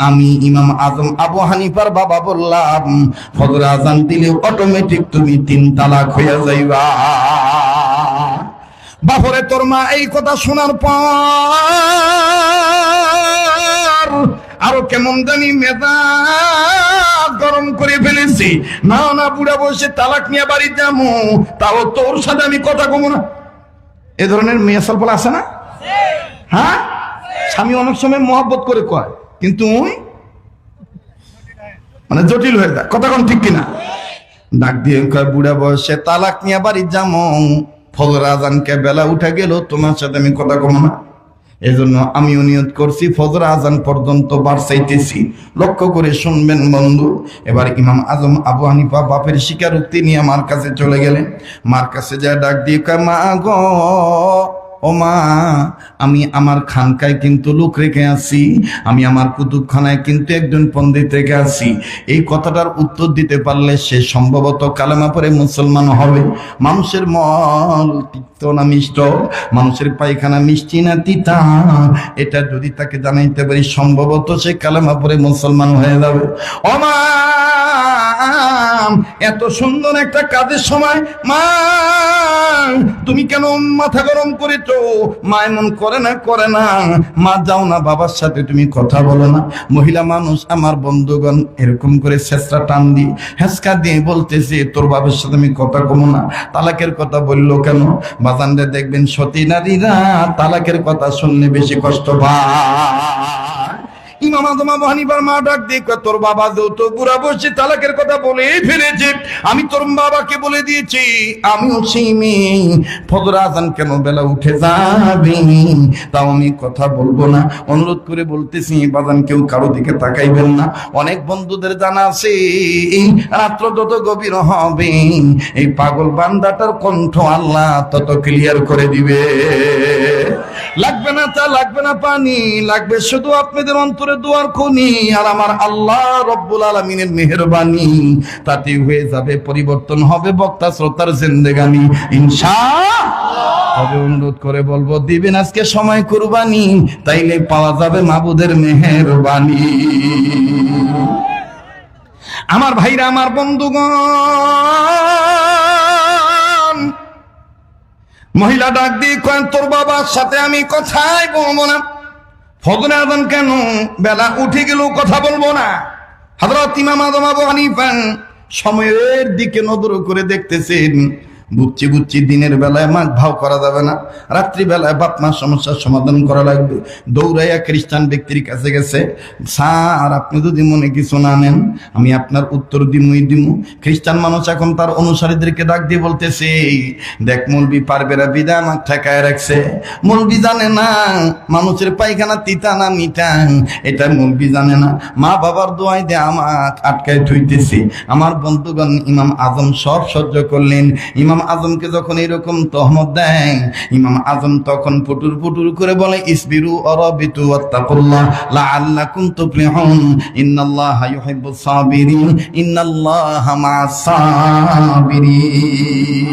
আমি ইমাম আজম আবু হানিফার বাবা বললাম ফজরের আজান দিলে অটোমেটিক তুমি 3 তালাক হয়ে যাইবা। বাপরে তোর মা এই কথা শোনার পর আরো কেমন জানি মেধা গরম করে ফেলেছি, না না বুড়া বসে তালাক নিয়ে বাড়ি যাবো, তাও তোর সাথে আমি কথা কমো না। এ ধরনের মেয়ে সল্পল আছে না? হ্যাঁ, স্বামী অনেক সময় মহব্বত করে কয়, কিন্তু মানে জটিল হয়ে যায়। কথা কোন ঠিক কিনা? ডাক দিয়ে কয় বুড়া বয়সে তালাক নিয়ে বাড়ি যাবো, ফজর আজানকে বেলা উঠে গেল, তোমার সাথে আমি কথা কমো না। এজন্য আমিও নিয়ত করছি ফজর আজান পর্যন্ত বার চাইতেছি। লক্ষ্য করে শুনবেন বন্ধু। এবার ইমাম আজম আবু হানিফা বাপের স্বীকারোক্তি নিয়ে মার কাছে চলে গেলেন। মার কাছে যায় ডাক দিয়ে কয় মা গো, ও মা, আমি আমার খানকায় কিন্তু লোক রেখে আছি, আমি আমার কুতুবখানায় কিন্তু একজন পণ্ডিত রেখে আছি। এই কথাটার উত্তর দিতে পারলে সে সম্ভবত কালেমা পড়ে মুসলমান হবে। মানুষের মল তিক্ত না মিষ্ট, মানুষের পায়খানা মিষ্টি না তিতা, এটা যদি তাকে জানাইতে পারি সম্ভবত সে কালেমা পড়ে মুসলমান হয়ে যাবে। ও মা, এত সুন্দর একটা কাজের সময় মা তুমি কেন মাথা গরম করেছো? মা এমন করে না, করে না। মা যাও না, বাবার সাথে তুমি কথা বলো না। মহিলা মানুষ, আমার বন্ধুগণ এরকম করে ছেঁচড়া টান দিয়ে হেঁচকা দিয়ে বলতেছে তোর বাবার সাথে আমি কথা কমো না। তালাকের কথা বললো কেন? বাজানরে দেখবেন সতী নারীরা তালাকের কথা শুনলে বেশি কষ্ট পায়। ইমাম আজম আবু হানিফার মা ডাক দিয়ে তোর বাবা যেহেতু বুড়া বসে তালাকের কথা বলে ফেলেছে, আমি তোর বাবাকে বলে দিয়েছি আমিও সেই মেয়ে, ফজর আজান কেন বেলা উঠে যাবে, তাও আমি কথা বলবো না। অনুরোধ করে বলতেছি বাজান কেউ কারো দিকে তাকাইবেন না। অনেক বন্ধুদের জানা আছে রাত্র যত গভীর হবে এই পাগল বান্দাটার কণ্ঠ আল্লাহ তত ক্লিয়ার করে দিবে। লাগবে না চা, লাগবে না পানি, লাগবে শুধু আপনাদের অন্তরে দুয়ার খনি আর আমার আল্লাহ রব্বুল আলামিনের মেহেরবানি। তাতে হয়ে যাবে পরিবর্তন, হবে বক্তা শ্রোতার জিন্দেগানি ইনশাআল্লাহ। তবে অনুরোধ করে বলবো দিবেন আজকে সময় কুরবানি, তাইলে পাওয়া যাবে মাবুদের মেহেরবানি। আমার ভাইরা, আমার বন্ধুগণ, মহিলা ডাক দিয়ে কয়েন তোর বাবার সাথে আমি কথাই বলবো না। ফজর আযান কেন বেলা উঠে গেল কথা বলবো না। হযরত ইমাম আযম আবু হানিফা সময়ের দিকে নজর করে দেখতেছেন। বুঝছি দিনের বেলায় মাছ ভাও করা যাবে না, রাত্রি বেলায় বাপ মার সমস্যার সমাধান করা লাগবে। দৌড়াইয়া খ্রিস্টান ব্যক্তির কাছে গেছে, স্যার আপনি যদি মনে কিছু না নেন আমি আপনার উত্তর দিমু। খ্রিস্টান মানুষ এখন তার অনুসারীদেরকে ডাক দিয়ে বলতেছে দেখ মৌলবি পারবে না, বিদা আমার ঠেকায় রাখছে। মৌলবি জানে না মানুষের পায়খানা তিতা না মিঠা, এটা মৌলবি জানে না। মা বাবার দোয়াই দিয়ে আমাকে আটকায় থইতেছে। আমার বন্ধুগণ, ইমাম আজম সব সহ্য করলেন। ইমাম আজমকে যখন এরকম তহমত দেয়, ইমাম আজম তখন পুটুর করে বলে ইসবিরু অরবিতু ওয়াত্তাকুল্লাহ লাআল্লাকুম তুফলিহুন ইন্নাল্লাহা ইউহিব্বুস সাবিরিন ইন্নাল্লাহা মা'আস সাবিরিন।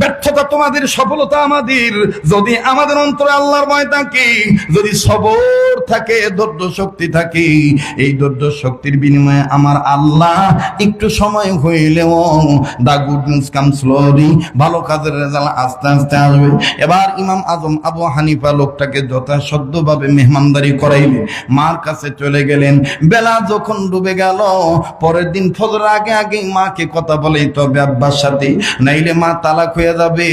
ব্যর্থতা তোমাদের, সফলতা আমাদের। যদি আমাদের অন্তরে আল্লাহর ভয় থাকে, যদি সবর থাকে, ধৈর্য শক্তি থাকে, এই ধৈর্য শক্তির বিনিময়ে আমার আল্লাহ একটু সময় হইলেও দা গুড নিউজ কাম স্লোলি, ভালো কাজের রেজাল্ট আস্তে আস্তে আসবে। এবার ইমাম আজম আবু হানিফা লোকটাকে যথাসাধ্যভাবে মেহমানদারি করাইলে মার কাছে চলে গেলেন। বেলা যখন ডুবে গেল, পরের দিন ফজর আগে মাকে কথা বলে তবে আব্বার সাথে, নাইলে মা তালাক হয়ে যাবে।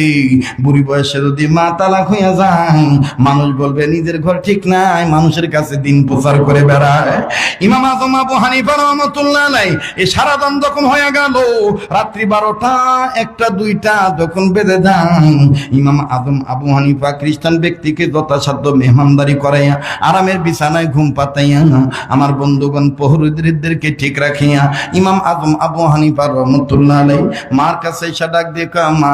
বুড়ি বয়সে যদি মা তালাক হয়ে যায়, মানুষ বলবে নিজের ঘর ঠিক নাই, মানুষের কাছে দিন প্রচার করে বেড়ায়। ইমাম আজম আবু হানিফা রাহমাতুল্লাহ আলাইহি এই সারা দান যখন হয়ে গেল, রাত্রি 12টা 1টা 2টা যখন বেজে যায়, ইমাম আজম আবু হানিফা খ্রিস্টান ব্যক্তিকে যথাসাধ্য মেহমানদারি করাইয়া আরামের বিছানায় ঘুম পাতাইয়া আমার বন্ধুগণ প্রহরীদেরকে ঠিক রাখিয়া ইমাম আজম আবু হানিফা রাহমাতুল্লাহ আলাইহি মার কাছে এসে ডাক দিয়ে মা,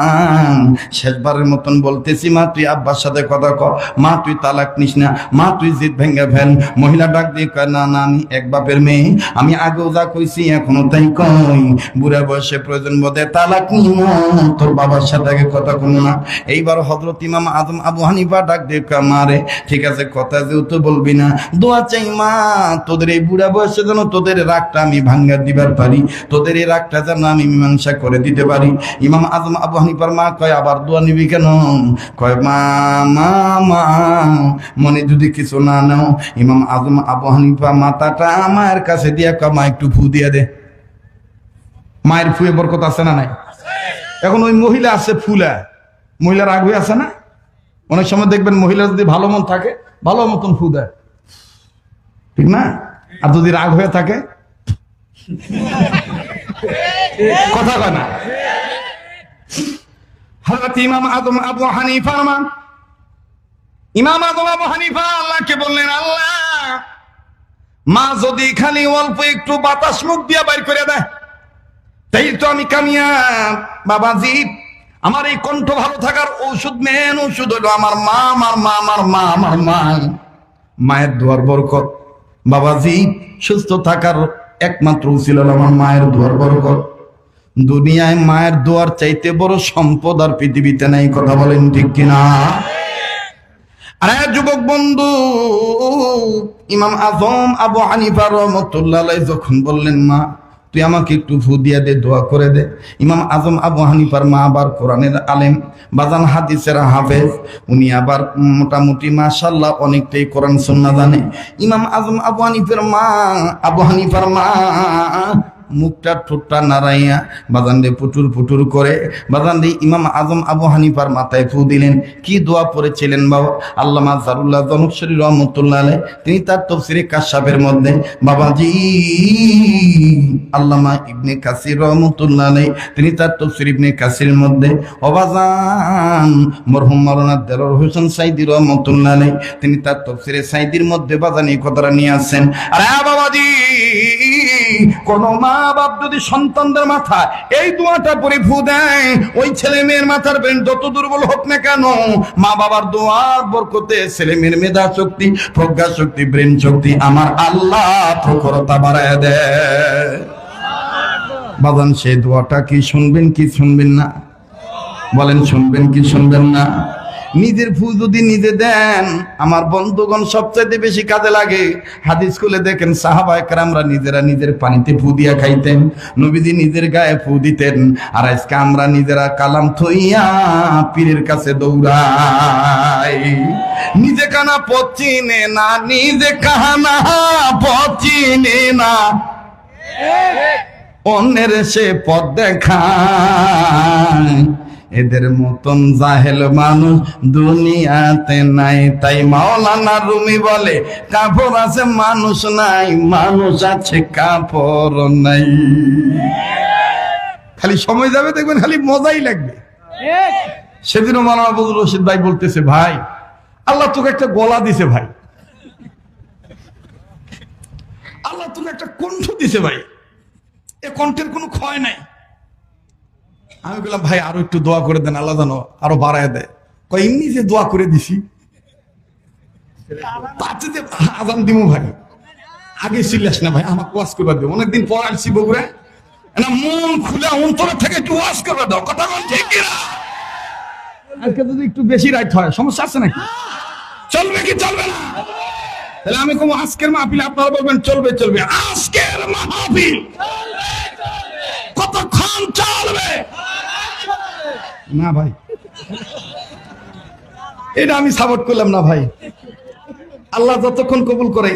শেষবারের মতন বলতেছি মা তুই আব্বার সাথে কথা কর, মা তুই তালাক নিস না, মা তুই জিদ ভেঙে ফেল। মহিলা ডাক দিয়ে না না আমি এক বাপের মেয়ে, আমি আগেও যা কইছি এখনো তাই কই। বুড়া বয়সে প্রয়োজন বোধে তালাক নিব, তোর বাবার সাথে আগে কথা কম না। এইবার হযরত ইমাম আজম আবু হানিফা ডাক দিয়ে মা রে ঠিক আছে কথা যেহেতু বলবি না, দোয়া চাই মা তোদের এই বুড়া বয়সে যেন তোদের রাগটা আমি ভাঙ্গা দিবার পারি, তোদের এই রাগটা যেন আমি মীমাংসা করে দিতে পারি। ইমাম আজম আবু হানিফার মা কয় আবার দোয়া নিবি কেন? কয় মা মা মা মনে যদি কিছু না নাও, ইমাম আজম আবু হানিফা মাথাটা মায়ের কাছে দিয়া কয় মা একটু ফু দিয়া দে। মায়ের ফুয়ে বরকত আছে না নাই? এখন ওই মহিলা আছে ফুলা, মহিলার রাগ হয়ে আছে না? অনেক সময় দেখবেন মহিলা যদি ভালো মন থাকে ভালো মতন ফু দেয়, ঠিক না? আর যদি রাগ হয়ে থাকে কথা কয় না। হযরত ইমাম আজম আবু হানিফা ইমাম আজম আবু হানিফা আল্লাহকে বললেন, আল্লাহ মা যদি খালি অল্প একটু বাতাস মুখ দিয়া বাইর করে দেয় তাই তো আমি কামিয়াব। বাবাজি আমার এই কণ্ঠ ভালো থাকার ঔষধ মেন ঔষধ হলো আমার মা, আমার মা, আমার মা, আমার মা। মায়ের দোয়ার বরকত। বাবাজি সুস্থ থাকার একমাত্র উসিল হলো আমার মায়ের দোয়ার বরকত। দুনিয়ায় মায়ের দোয়ার চাইতে বড় সম্পদ আর পৃথিবীতে নাই, কথা বলেন ঠিক কিনা? আরে যুবক বন্ধু, ইমাম আজম আবু হানিফা রাহমাতুল্লাহ আলাইহি যখন বললেন মা তুই আমাকে একটু ফু দিয়া দে, দোয়া করে দে। ইমাম আজম আবু হানিফার মা আবার কোরআনের আলেম, বাজান হাদিসের হাফেজ, উনি আবার মোটামুটি মাশাআল্লাহ অনেকটাই কোরআন সুন্নাহ জানে। ইমাম আজম আবু হানিফার মা মুখটা ঠোঁটটা নাড়াইয়া বাজান দিয়ে পুটুর পুটুর করে বাজান দিয়ে ইমাম আজম আবু হানিফার মাথায় ফু দিলেন। কি দোয়া পড়েছিলেন বাবা? আল্লামা জারুল্লাহ জনকশরী রহমতুল্লাহ আলাইহি তিনি তার তাফসীরে কাশফের মধ্যে বাবাজি আল্লামা ইবনে কাসির রহমতুল্লাহ আলাইহি তিনি তার তাফসীর ইবনে কাসিরের মধ্যে অবাজান মরহুম মাওলানা দেলোয়ার হোসেন সাইদী রহমতুল্লাহ আলাইহি তিনি তার তাফসীরে সাইদীর মধ্যে বাজান এই কথাটা নিয়ে আসেন। আরে বাবাজি কোন মা বাপ যদি সন্তানদের মাথা এই দোয়াটা পরে ফু দেয়, ওই ছেলে মেয়ের মাথার ব্রেন যত দুর্বল হোক না কেন, মা বাবার দোয়ার বরকতে ছেলে মেয়ের মেধা শক্তি, প্রজ্ঞা শক্তি, ব্রেন শক্তি আমার আল্লাহ প্রখরতা বাড়ায় দেয়। বাজান সেই দোয়াটা কি শুনবেন কি শুনবেন না? বলেন শুনবেন কি শুনবেন না? নিজের ফু যদি নিজে দেন আমার বন্ধুগণ সবচাইতে বেশি কাজে লাগে। হাদিস খুলে দেখেন সাহাবায়ে কেরামরা নিজেরা নিজের পানিতে ফু দিয়া খাইতেন, নবীজি নিজের গায়ে ফু দিতেন। আর আজকে আমরা নিজেরা কালাম থইয়া পীরের কাছে দৌড়াই। নিজে কানা পচিনে না, নিজে কানা পচিনে না, অন্যের সে পথ দেখায়। এদের মতন জাহেল মানুষ দুনিয়াতে নাই। তাই মাওলানা রুমি বলে কাপড় আছে মানুষ নাই, মানুষ আছে কাপড় নাই। খালি সময় যাবে দেখবেন খালি মজাই লাগবে। সেদিনও মাওলানা ফজলুর রশিদ ভাই বলতেছে ভাই আল্লাহ তোকে একটা গলা দিছে ভাই, আল্লাহ তোকে একটা কণ্ঠ দিছে ভাই, এ কণ্ঠের কোনো ক্ষয় নাই। আমি বললাম ভাই আরো একটু দোয়া করে দেন, আল্লাহ জানো আরো বাড়ায় দেয়। কয় এমনি যে দোয়া করে দিছি তাতে যে আজান দিমু ভাই, আগে সিরিয়াস না ভাই, আমাকে ওয়াজ করবার দেবো। অনেকদিন পর আসছি বগুড়ায়, না মন খুলে অন্তরে থেকে একটু ওয়াজ করবার দাও, কথা বল ঠিক কিনা? আজকে যদি একটু বেশি রাইট হয় সমস্যা আছে নাকি? চলবে কি চলবে না? তাহলে আমি কম আজকের মাহফিল, আপনারা বলবেন চলবে চলবে। আজকের মাহফিল কতক্ষণ চলবে? না ভাই এটা আমি সাপোর্ট করলাম না ভাই। আল্লাহ যতক্ষণ কবুল করে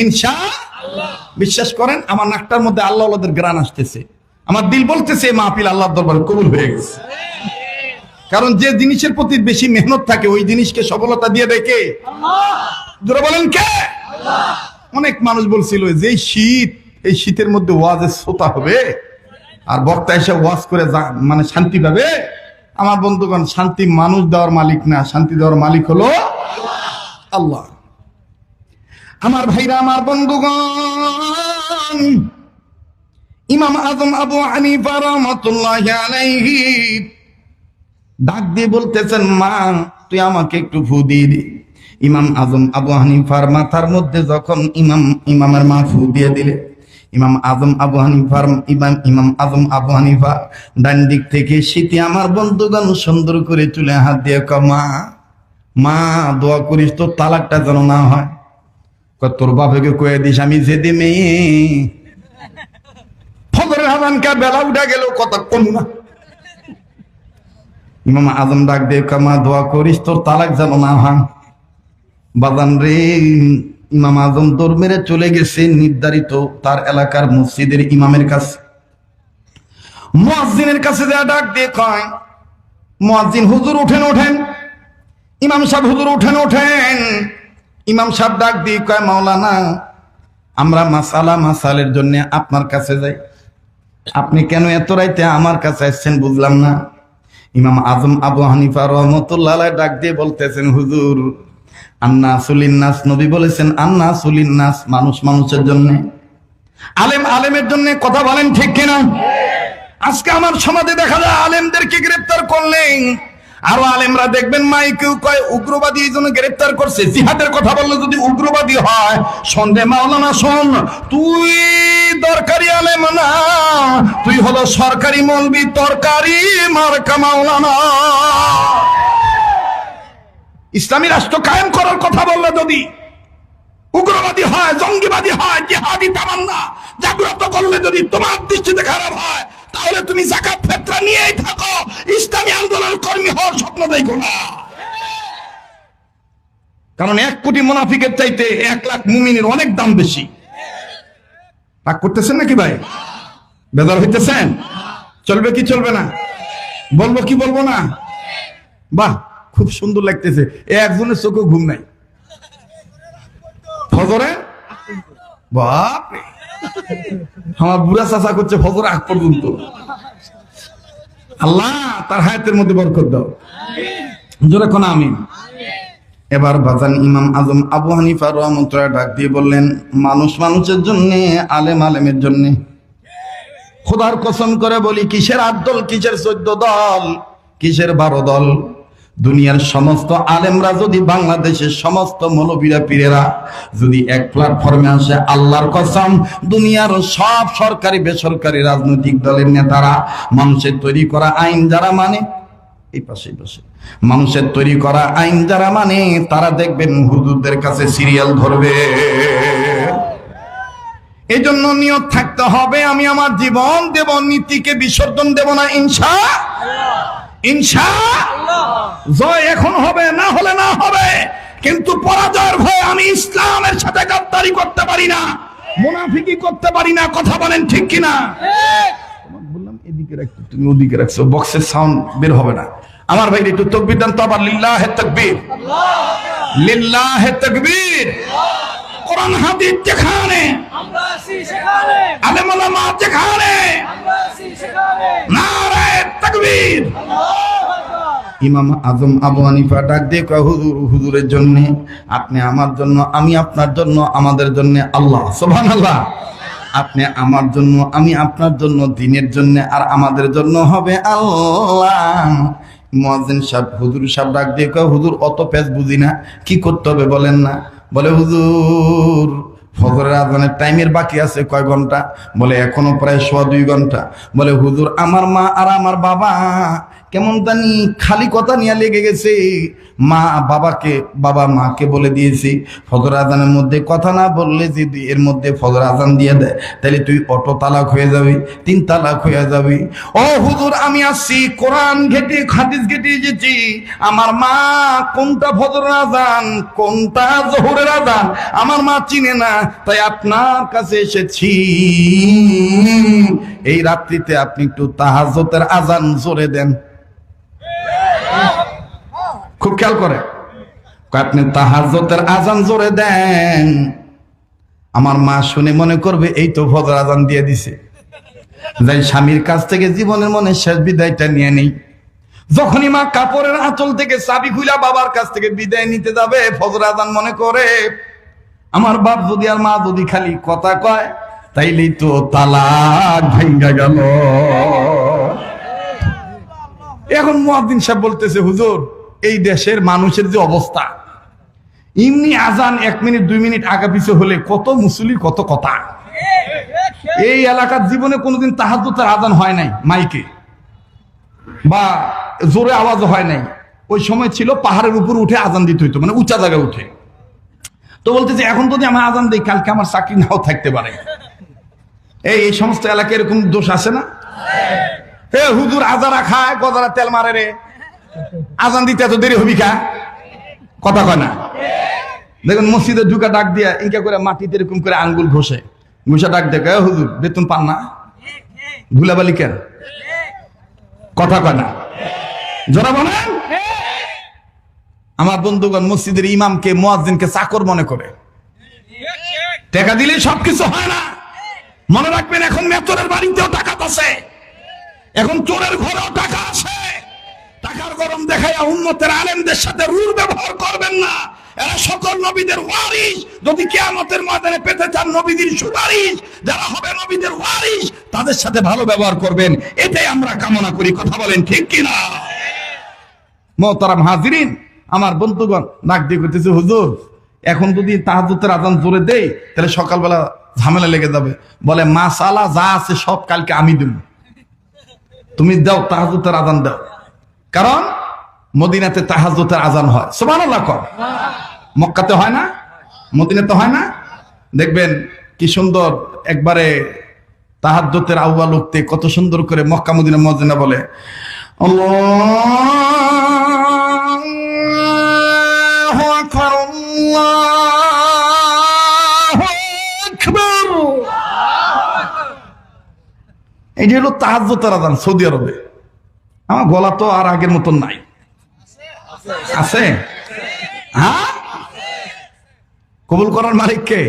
ইনশাআল্লাহ বিশ্বাস করেন আমার নাকটার মধ্যে আল্লাহ ওদের গ্রান আসতেছে, আমার দিল বলতেছে মাহফিল আল্লাহর দরবারে কবুল হয়ে গেছে। কারণ যে জিনিসের প্রতি বেশি মেহনত থাকে ওই জিনিসকে সফলতা দিয়ে দেয় কে? আল্লাহ। বলেন কে? আল্লাহ। অনেক মানুষ বলছিল যে শীত, এই শীতের মধ্যে ওয়াজের শ্রোতা হবে আর বক্তা এসে ওয়াজ করে মানে শান্তি পাবে। আমার বন্ধুগণ শান্তি মানুষ দেওয়ার মালিক না, শান্তি দেওয়ার মালিক হলো আল্লাহ। আমার ভাইরা, আমার বন্ধুগণ, ইমাম আজম আবু হানিফা রাহমাতুল্লাহি আলাইহি ডাক দিয়ে বলতেছেন মা তুই আমাকে একটু ফু দিয়ে দে। ইমাম আজম আবু হানিফার মাথার মধ্যে যখন ইমামের মা ফু দিয়ে দিলে, ইমাম আজম আবু হানিফা ডান দিক থেকে শীতে আমার বন্ধুগণ সুন্দর করে চুলে হাত দিয়ে মা মা দোয়া করিস তোর তালাকটা যেন না হয়। তোর বাপকে কয়ে দিস আমি যেদি মেয়ে ফজরের আযান কা বেলা উঠা গেল কথা কম না, ইমাম আজম ডাক দিয়ে কামা দোয়া করিস তোর তালাক যেন না হয়। বাজান রে, ইমাম আজম দৌড় মেরে চলে গেছে নির্ধারিত তার এলাকার মসজিদের ইমামের কাছে। মুয়াজ্জিনের কাছে যা ডাক দিয়ে কয়, মুয়াজ্জিন হুজুর উঠেন উঠেন, ইমাম সাহেব হুজুর উঠেন ওঠেন। ইমাম সাহেব ডাক দিয়ে কয়, মাওলানা আমরা মাসালের জন্য আপনার কাছে যাই, আপনি কেন এত রাইতে আমার কাছে আসছেন বুঝলাম না। ইমাম আজম আবু হানিফা রাহমাতুল্লাহ আলাইহি ডাক দিয়ে বলতেছেন, হুজুর আন্নাসুলিন নাস, নবী বলেছেন আন্নাসুলিন নাস, মানুষ মানুষের জন্য, আলেম আলেমের জন্য। কথা বলেন ঠিক কিনা? আজকে আমার সমাজে দেখা যায় আলেমদেরকে গ্রেফতার করলেন, আরো আলেমরা দেখবেন মাইকেও কয় উগ্রবাদী এই জন্য গ্রেফতার করছে। জিহাদের কথা বললে যদি উগ্রবাদী হয়, সন্দেহ মাওলানা শোন, তুই দরকারি আলেম না, তুই হলো সরকারি মৌলবি, তরকারি মার্কা মাওলানা। ইসলামী রাষ্ট্র কায়েম করার কথা বললে যদি উগ্রবাদী হয়, জঙ্গিবাদী হয়, জিহাদি তামান্না জাগ্রত করলে যদি তোমার দৃষ্টিতে খারাপ হয়, তাহলে তুমি যাকাত ফিতরা নিয়েই থাকো, ইসলামী আন্দোলন কর্মী হওয়ার স্বপ্ন দেখো না। কারণ 1 কোটি মুনাফিকের চাইতে 1 লাখ মুমিনের অনেক দাম বেশি। রাগ করতেছেন নাকি ভাই? বেজার হইতেছেন? চলবে কি চলবে না? বলবো কি বলবো না? বাহ, খুব সুন্দর লাগতেছে। একজনের চোখে ঘুম নাই ফজরে। বাপ রে, আমার বুড়া চাচা করছে ফজর আগ পর্যন্ত। আল্লাহ তার হায়াতের মধ্যে বরকত দাও, জোরে কোন আমিন। এবার বাজান ইমাম আজম আবু হানিফা রাহমাতুল্লাহ ডাক দিয়ে বললেন, মানুষ মানুষের জন্য, আলেম আলেমের জন্য। খোদার কসম করে বলি, কিসের 8 দল, কিসের 14 দল, কিসের 12 দল? দুনিয়ার সমস্ত আলেমরা যদি, বাংলাদেশের সমস্ত মৌলবীরা পীরেরা যদি এক প্ল্যাটফর্মে আসে, আল্লাহর কসম দুনিয়ার সব সরকারি বেসরকারি রাজনৈতিক দলের নেতারা মানুষের তৈরি করা আইন যারা মানে, এই পাশে মানুষের তৈরি করা আইন যারা মানে, তারা দেখবেন হুজুরদের কাছে সিরিয়াল ধরবে। এই জন্য নিয়ত থাকতে হবে, আমি আমার জীবন দেব, নীতিকে বিসর্জন দেব না, ইনশাআল্লাহ। জয় এখন হবে, না হলে না হবে, কিন্তু পরাজয়ের ভয়ে আমি ইসলামের সাথে গাদ্দারি করতে পারি না, মুনাফিকি করতে পারি না। কথা বলেন ঠিক কিনা? বললাম এদিকে রাখতে, তুমি ওদিকে রাখছো, বক্সের সাউন্ড বের হবে না। আমার ভাই একটু তাকবীর দেন তো আবার, লিল্লাহে তাকবীর, লিল্লাহে তাকবীর। কোরআন হাদিস যেখানে আমরা আছি সেখানে, আলেম ওলামা যেখানে আমরা আছি সেখানে, নারায়ে তাকবীর। ইমাম আজম আবু হানিফা ডাক দিয়ে কয়, হুজুর হুজুরের জন্য, আপনি আমার জন্য, আমি আপনার জন্য, আমাদের জন্য। আল্লাহ সুবহানাল্লাহ। আপনি আমার জন্য, আমি আপনার জন্য, দ্বীনের জন্য, আর আমাদের জন্য হবে আল্লাহ। মুয়াজ্জিন সাহেব, হুজুর সাহেব ডাক দিয়ে কয়, হুজুর অত পেজ বুঝি না, কি করতে হবে বলেন না। বলে, হুজুর ফজরের আজানের টাইমের বাকি আছে কয় ঘন্টা? বলে এখনো প্রায় 2.25 ঘন্টা। বলে, হুজুর আমার মা আর আমার বাবা কেমন জানি খালি কথা নিয়ে লেগে গেছে। মা বাবাকে, বাবা মাকে বলে দিয়েছি, ফজর আজানের মধ্যে কথা না বললে যদি এর মধ্যে ফজর আজান দিয়ে দেয়, তাহলে তুই অটো তালাক হয়ে যাবি, 3 তালাক হয়ে যাবি। ও হুজুর আমি আসছি, কোরআন ঘেটে হাদিস ঘেটে এসেছি, আমার মা কোনটা ফজরের আজান কোনটা জোহরের আজান আমার মা চিনে না, তাই আপনার কাছে এসেছি। এই রাত্রিতে আপনি একটু তাহাজ্জুদের আজান জোরে দেন। খুব খেয়াল করে, আপনি তাহাজ্জুদের আজান জোরে দেন। আমার মা শুনে মনে করবে এই তো ফজর আজান দিয়ে দিছে, যাই স্বামীর কাছ থেকে জীবনের মনে শেষ বিদায়টা নিয়ে নেই। যখনই মা কাপড়ের আঁচল থেকে চাবি খুলা বাবার কাছ থেকে বিদায় নিতে যাবে, ফজর আজান মনে করে আমার বাপ যদি আর মা যদি খালি কথা কয়, তাইলেই তো তালাক ভাঙ্গা গেল। এখন মুয়াজ্জিন সাহেব বলতেছে, হুজুর এই দেশের মানুষের যে অবস্থা, এমনি আজান 1 মিনিট 2 মিনিট আগা পিছে হলে কত মুসল্লি কত কথা। এই এলাকার জীবনে কোনোদিন তাহাজ্জুদের আজান হয় নাই মাইকে, বা জোরে আওয়াজ হয় নাই। ওই সময় ছিল পাহাড়ের উপর উঠে আজান দিতে হইতো, মানে উঁচা জায়গায় উঠে। তো বলতেছে এখন যদি আমি আজান দিই, কালকে আমার চাকরি নাও থাকতে পারে। এই সমস্ত এলাকায় এরকম দোষ আছে না? হুজুর আজারা খায়, গজারা তেল মারে রে, আজান দিতে এত দেরি হবি কা? কথা কয় না? দেখুন মসজিদে ঢুকা ডাক দিয়া ইনকা করে মাটিতে এরকম করে আঙ্গুল ঘষে ডাক দেখে, হুজুর বেতন পান না? ভুলাবালি কেন? কথা কয় না? জোরা বলেন। আমার বন্ধুগণ মসজিদের ইমামকে মুয়াজ্জিনকে চাকর মনে করে, টাকা দিলে সবকিছু হয় না। মনে রাখবেন, এখন মেতরের বাড়িতেও টাকা আছে, এখন চোরের ঘরেও টাকা আছে। টাকার গরম দেখাইয়া উম্মতের আলেমদের সাথে রূঢ় ব্যবহার করবেন না। এরা সকল নবীদের ওয়ারিস। যদি কিয়ামতের ময়দানে পেতে চান নবীদের সুপারিশ, যারা হবে নবীদের ওয়ারিস, তাদের সাথে ভালো ব্যবহার করবেন, এটাই আমরা কামনা করি। কথা বলেন ঠিক কিনা? মুহতারাম হাজিরিন, আমার বন্ধুগণ ডাক দিয়ে করতেছে, হুজুর এখন যদি তাহাজ্জুদের আজান জোরে দেই তাহলে সকালবেলা ঝামেলা লেগে যাবে। বলে মাসালা যা আছে সব কালকে আমি দেব, তুমি দাও তাহাজ্জুদের আজান দাও। কারণ মদিনাতে তাহাজ্জুদের আজান হয়। সুবহানাল্লাহ কর। মক্কাতে হয় না, মদিনাতে হয় না। দেখবেন কি সুন্দর একবারে তাহাজ্জুদের আউয়াল উঠতে কত সুন্দর করে মক্কা মদিনা মুয়াজ্জিন বলে, আল্লাহু আকবার, আল্লাহু আকবার। এইটা হলো তাহাজ্জুদের আজান সৌদি আরবে। আমার গলা তো আর আগের মতন নাই, আছে? হ্যাঁ, কবুল করার মালিক কে?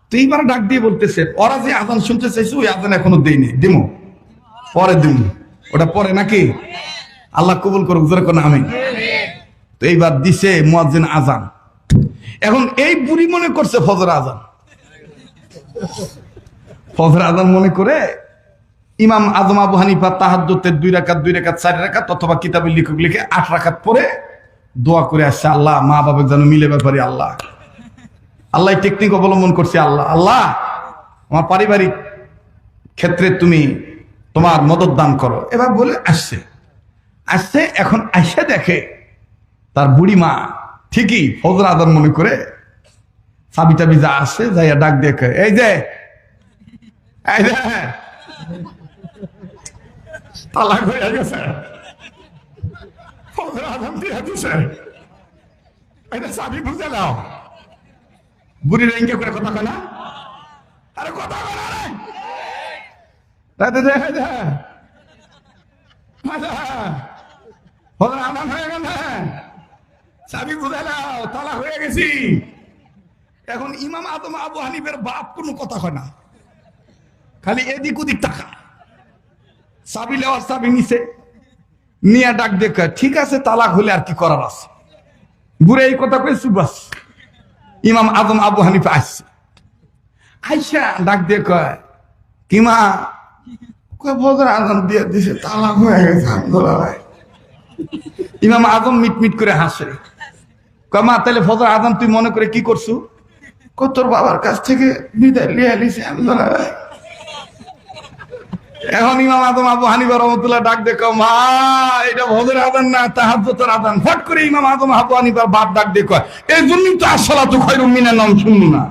তো এইবার ডাক দিয়ে বলতেছে, ওরা যে আজান শুনতে চাইছে ওই আজান এখনো দেয়নি, দিমু পরে দিমু। ওটা পরে নাকি? আল্লাহ কবুল করুক, জোরে কোন আমিন। তো এইবার দিছে মুয়াজ্জিন আজান। এখন এই বুড়ি মনে করছে ফজর আজান, ফজর আজান মনে করে ইমাম আজম আবু হানিফা তাহাজ্জুদের 2 রাকাত 4 রাকাত অথবা কিতাবে লিখক লিখে 8 রাকাত পরে দোয়া করে আসছে, আল্লাহ মা বাবার যেন মিলে ব্যাপারে আল্লাহ, আল্লাহ টেকনিক অবলম্বন করছে, আল্লাহ আল্লাহ আমার পারিবারিক ক্ষেত্রে তুমি তোমার মদত দান করো। এবার বলে আসছে। এখন আইসা দেখে তার বুড়ি মা ঠিকই ফজর আজান মনে করে চাবি টাবি যা আছে যাইয়া ডাক দেখে, এই যে তালাক হয়ে গেছে, ফজর আজান দিয়ে দিছে, এটা চাবি বুঝে নাও। বুড়ি রেঙ্গে করে কথা কয় না? আরে কথা কয় না রে, রাতে দেখে যা ফজর আজান হয়ে গেছে, চাবি বুঝে নাও, তালাক হয়ে গেছি। এখন ইমাম আজম আবু হানিফের বাপ কোনো কথা কয় না, খালি এদিক ওদিক টাকা। চাবি লেওয়ার চাবি নিছে, নিয়ে ডাক দেখে, ঠিক আছে তালাক হলে আর কি করার আছে। বুড়ে এই কথা কইছি বাস। ইমাম আজম আবু হানিফা আসছে, আইসা ডাক দিয়ে কয়, কি মা? কয় ফজর আজান দিয়ে দিছে, তালাক হয়ে গেছে। ইমাম আজম মিটমিট করে হাসে, কয় মা তাহলে ফজর আজান তুই মনে করে কি করছু? কয় তোর বাবার কাছ থেকে বিদায় লিয়ে লিছে। এখন ইমাম আজম আবু হানিফা রাহমাতুল্লাহ ডাক দেখো, মা এটা ফজর আযান না তাহাজ্জুদের আযান। ফট করে ইমাম আজম আবু হানিফার বাপ ডাক দেখো, এই জন্যই তো আসসালাতু খায়রুম মিনান নাওম শুনলু না।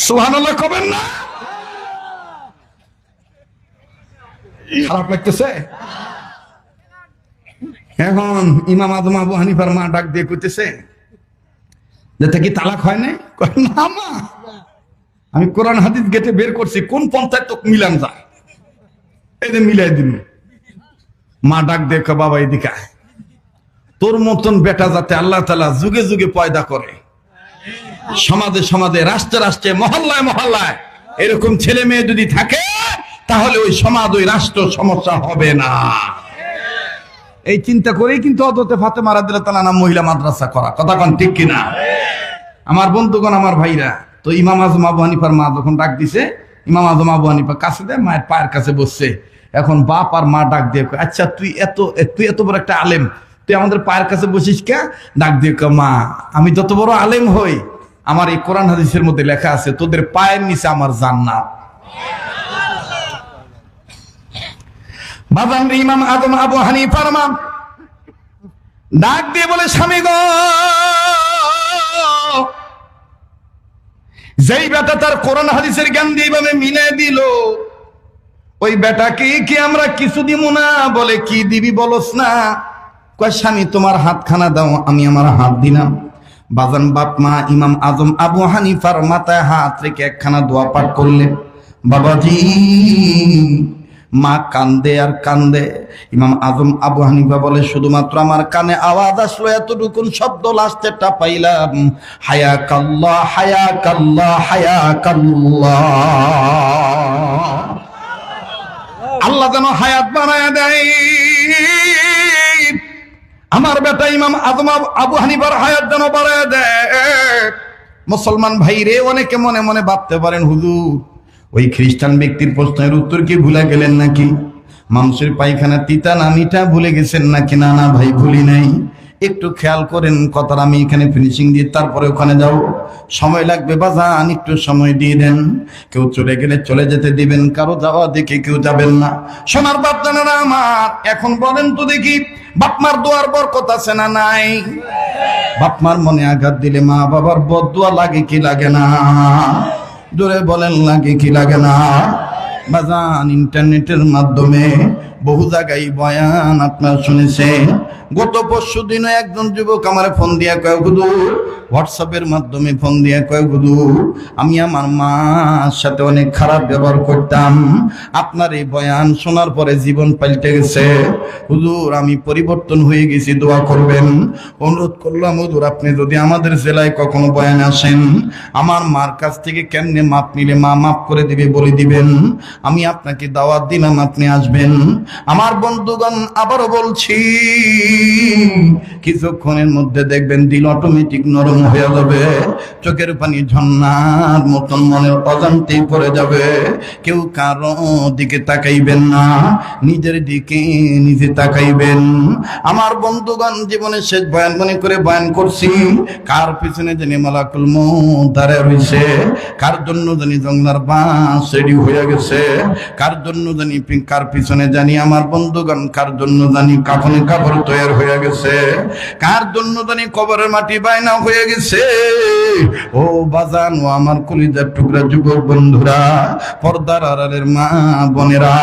সুবহানাল্লাহ কবেন না? খারাপ লাগতেছে? এখন ইমাম আজম আবু হানিফার মা ডাক দিয়ে কইতেছে, যেটা কি তালাক হয় নাই? না মা, আমি কোরআন হাদিস গেটে বের করছি, কোন পন্থায় তো মিলান যায়, এই যে মিলাই দিন। মা ডাক দেখো, বাবা এদিকে আয়, তোর মতন বেটা যাতে আল্লাহ তাআলা যুগে যুগে পয়দা করে, সমাজে সমাজে রাষ্ট্রে রাষ্ট্রে মহল্লায় মহল্লায় এরকম ছেলে মেয়ে যদি থাকে, তাহলে ওই সমাজ ওই রাষ্ট্র সমস্যা হবে না। এই চিন্তা করেই কিন্তু হযরত ফাতেমা রাদিয়াল্লাহু তাআলা নাম মহিলা মাদ্রাসা করা। কথা কোন ঠিক কিনা? আমার বন্ধুগণ, আমার ভাইরা, তো ইমাম আজম আবু হানিফার মা যখন ডাক দিছে, ইমাম আজম আবু হানিফা কাছে দেয়, মায়ের পায়ের কাছে বসছে। এখন বাপ আর মা ডাক দিয়ে, আচ্ছা তুই এত বড় একটা আলেম, তুই আমাদের পায়ের কাছে বসিস কে? ডাক দিয়ে, মা আমি যত বড় আলেম হই, আমার এই কোরআন হাদিসের মধ্যে লেখা আছে তোদের পায়ের নিচে আমার জান্নাত। বাবা ইমাম আজম আবু হানিফার মা ডাক দিয়ে বলে, স্বামী গো, যেই বেটা তার কোরআন হাদিসের জ্ঞান দিয়ে এইভাবে মিলে দিল, ওই বেটাকে কি আমরা কিছু দিব না? বলে কি দিবি বলস না? কয় স্বামী তোমার হাতখানা দাও, আমি আমার হাত দিলাম। বাজান বাপ মা ইমাম আজম আবু হানিফার মাথায় হাত রেখে একখানা দোয়া পাঠ করলেন। বাবাজি, মা কান্দে আর কান্দে। ইমাম আজম আবু হানিফা বলে শুধুমাত্র আমার কানে আওয়াজ আসলো, এতটুকুন শব্দ লাস্টেরটা পাইলাম, হায়া কাল্লাহ হায়া কাল্লাহ হায়া কাল্লাহ। আল্লাহ যেন হায়াত বানায়া দেয়। আমার বেটা ইমাম আজম আবু হানিফার হায়াত যেন বাড়ায়া দেয়। মুসলমান ভাইরে, অনেকে মনে মনে ভাবতে পারেন হুজুর ওই খ্রিস্টান ব্যক্তির প্রশ্নের উত্তর কি ভুলে গেলেন নাকি? মাংসের পায়খানা তিতা না মিঠা ভুলে গেছেন নাকি? না না ভাই, ভুলি নাই। একটু খেয়াল করেন কথাটা, আমি এখানে ফিনিশিং দিয়ে তারপরে ওখানে যাব। সময় লাগবে বাজান, একটু সময় দিয়ে দেন। কেউ চলে গেলে চলে যেতে দিবেন, কারো যাওয়া দেখে কেউ যাবেন না। সোনার বাপ জানেরা আমার, এখন বলেন তো দেখি, বাপমার দোয়ার বরকত আছে না নাই? বাপমার মনে আঘাত দিলে মা বাবার বদদুয়া লাগে কি লাগে না? জোরে বলেন, লাগে কি লাগে না? বাজান, ইন্টারনেটের মাধ্যমে বহু জায়গায় বয়ান আপনার শুনেছে। গত পরশু দিনও একজন যুবক আমার ফোন দিয়া কয় হুজুর, হোয়াটসঅ্যাপের মাধ্যমে ফোন দিয়া কয় হুজুর, আমি আমার মার সাথে অনেক খারাপ ব্যবহার করতাম, আপনার এই বয়ান শোনার পরে জীবন পাল্টে গেছে হুজুর, আমি পরিবর্তন হয়ে গেছি, দোয়া করবেন। অনুরোধ করলাম হুজুর, আপনি যদি আমাদের জেলায় কখনো বয়ান আসেন, আমার মার কাছ থেকে কেমনে মাপ নিলে মা মাফ করে দিবে বলে দিবেন, আমি আপনাকে দাওয়াত দিলাম, আপনি আসবেন। আমার বন্ধুগণ, আবারও বলছি, কিছুক্ষণের মধ্যে দেখবেন দিল অটোমেটিক নরম হয়ে যাবে, চোখের পানি ঝর্ণার মতন মনের অজান্তেই পড়ে যাবে। কেউ কারো দিকে তাকাইবেন না, নিজের দিকে নিজে তাকাইবেন। আমার বন্ধুগণ, জীবনে শেষ বয়ান মনে করে বয়ান করছি, কার পিছনে জানি মালাকুল মউত দাঁড়ায় রইছে, কার জন্য জানি জংলার বাঁশ রেডি হয়ে গেছে, কার জন্য জানি কার পিছনে জানি আমার বন্ধুগণ, কার জন্য জানি কাফনে কাপড় তৈরি হয়ে গেছে, কার জন্য জানি কবরের মাটি বায়না হয়ে গেছে। ও বাজান, ও আমার কলিজার টুকরা যুবক বন্ধুরা, পর্দার আড়ালের মা বোনেরা,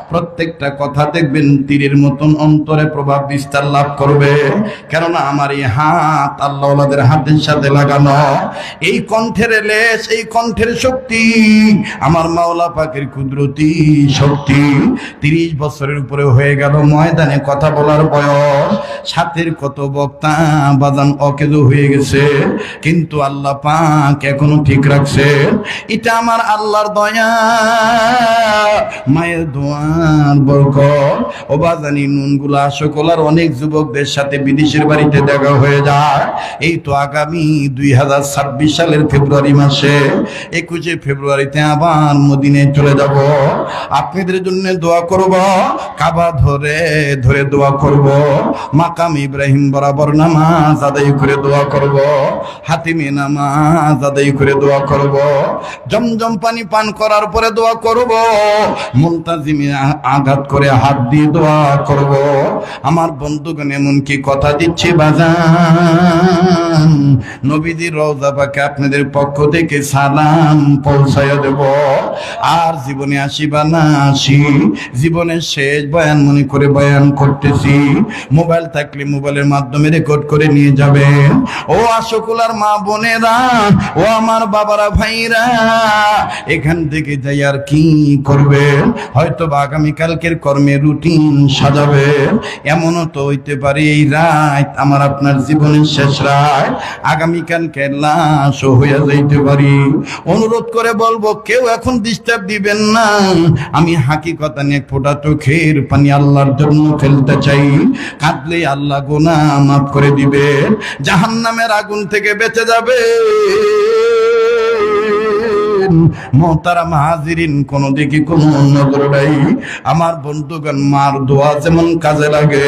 প্রত্যেকটা কথা দেখবেন তীরের মতন অন্তরে প্রভাব বিস্তার লাভ করবে। কেননা আমার এই হাত আল্লাহওয়ালাদের হাতের সাথে লাগানো, এই কণ্ঠের লেশ, এই কণ্ঠের শক্তি আমার মাওলা পাকের কুদরতি শক্তি। 30 বছরের উপরে হয়ে গেল ময়দানে কথা বলার বয়স, সাথের কত বক্তা বাজান অকেজো হয়ে গেছে, কিন্তু আল্লাহ পাক এখনো ঠিক রাখছে। এটা আমার আল্লাহর দয়া, মায়ের দোয়ার বরকত। ও বাজানি, নুনগুলা সকলার অনেক যুবকদের সাথে বিদেশের বাড়িতে দেখা হয়ে যায়। এই তো আগামী 2026 সালের ফেব্রুয়ারি মাসে 21 ফেব্রুয়ারিতে আবার মদিনায় চলে যাব। আপনাদের জন্য দোয়া করব, কাবা ধরে ধরে দোয়া করব, মাকাম ইব্রাহিম বরাবর নামাজ আদায় করে দোয়া করব, হাতিমে নামাজ আদায় করে দোয়া করব, জমজম পানি পান করার পরে দোয়া করব, মুলতাজিমে আঘাত করে হাত দিয়ে দোয়া করব। আমার বন্ধুগণ, এমন কি কথা দিচ্ছি বাজান, নবীজির রওজা পাকে আপনাদের পক্ষ থেকে সালাম পৌঁছায় দেব। আর জীবনে আসিবা না আসি, জীবনের শেষ বয়ান মনে করে বয়ান করতেছি। মোবাইল থাকলে মোবাইলের মাধ্যমে রেকর্ড করে নিয়ে যাবেন। ও আশকুলার মা বোনেরা, ও আমার বাবারা ভাইরা, এখান থেকে যাই আর কি করবেন? হয়তো আগামীকালকের কর্মের রুটিন সাজাবেন। এমনও তো হইতে পারে এই রাত আমার আপনার জীবনের শেষ রাত, আগামীকালকে লাশও হইয়া যাইতে পারি। অনুরোধ করে বলবো, কেউ এখন ডিস্টার্ব দিবেন না। আমি হাকিকত নিয়ে ফোটা চোখের পানি আল্লাহর জন্য ফেলতে চাই। কাঁদলে আল্লাহ গুনাহ মাফ করে দিবে, জাহান্নামের আগুন থেকে বেঁচে যাবে। মোহতারাম হাজিরিন, কোন দিকে কোনো নজর নাই। আমার বন্ধুগণ, মার দোয়া যেমন কাজে লাগে,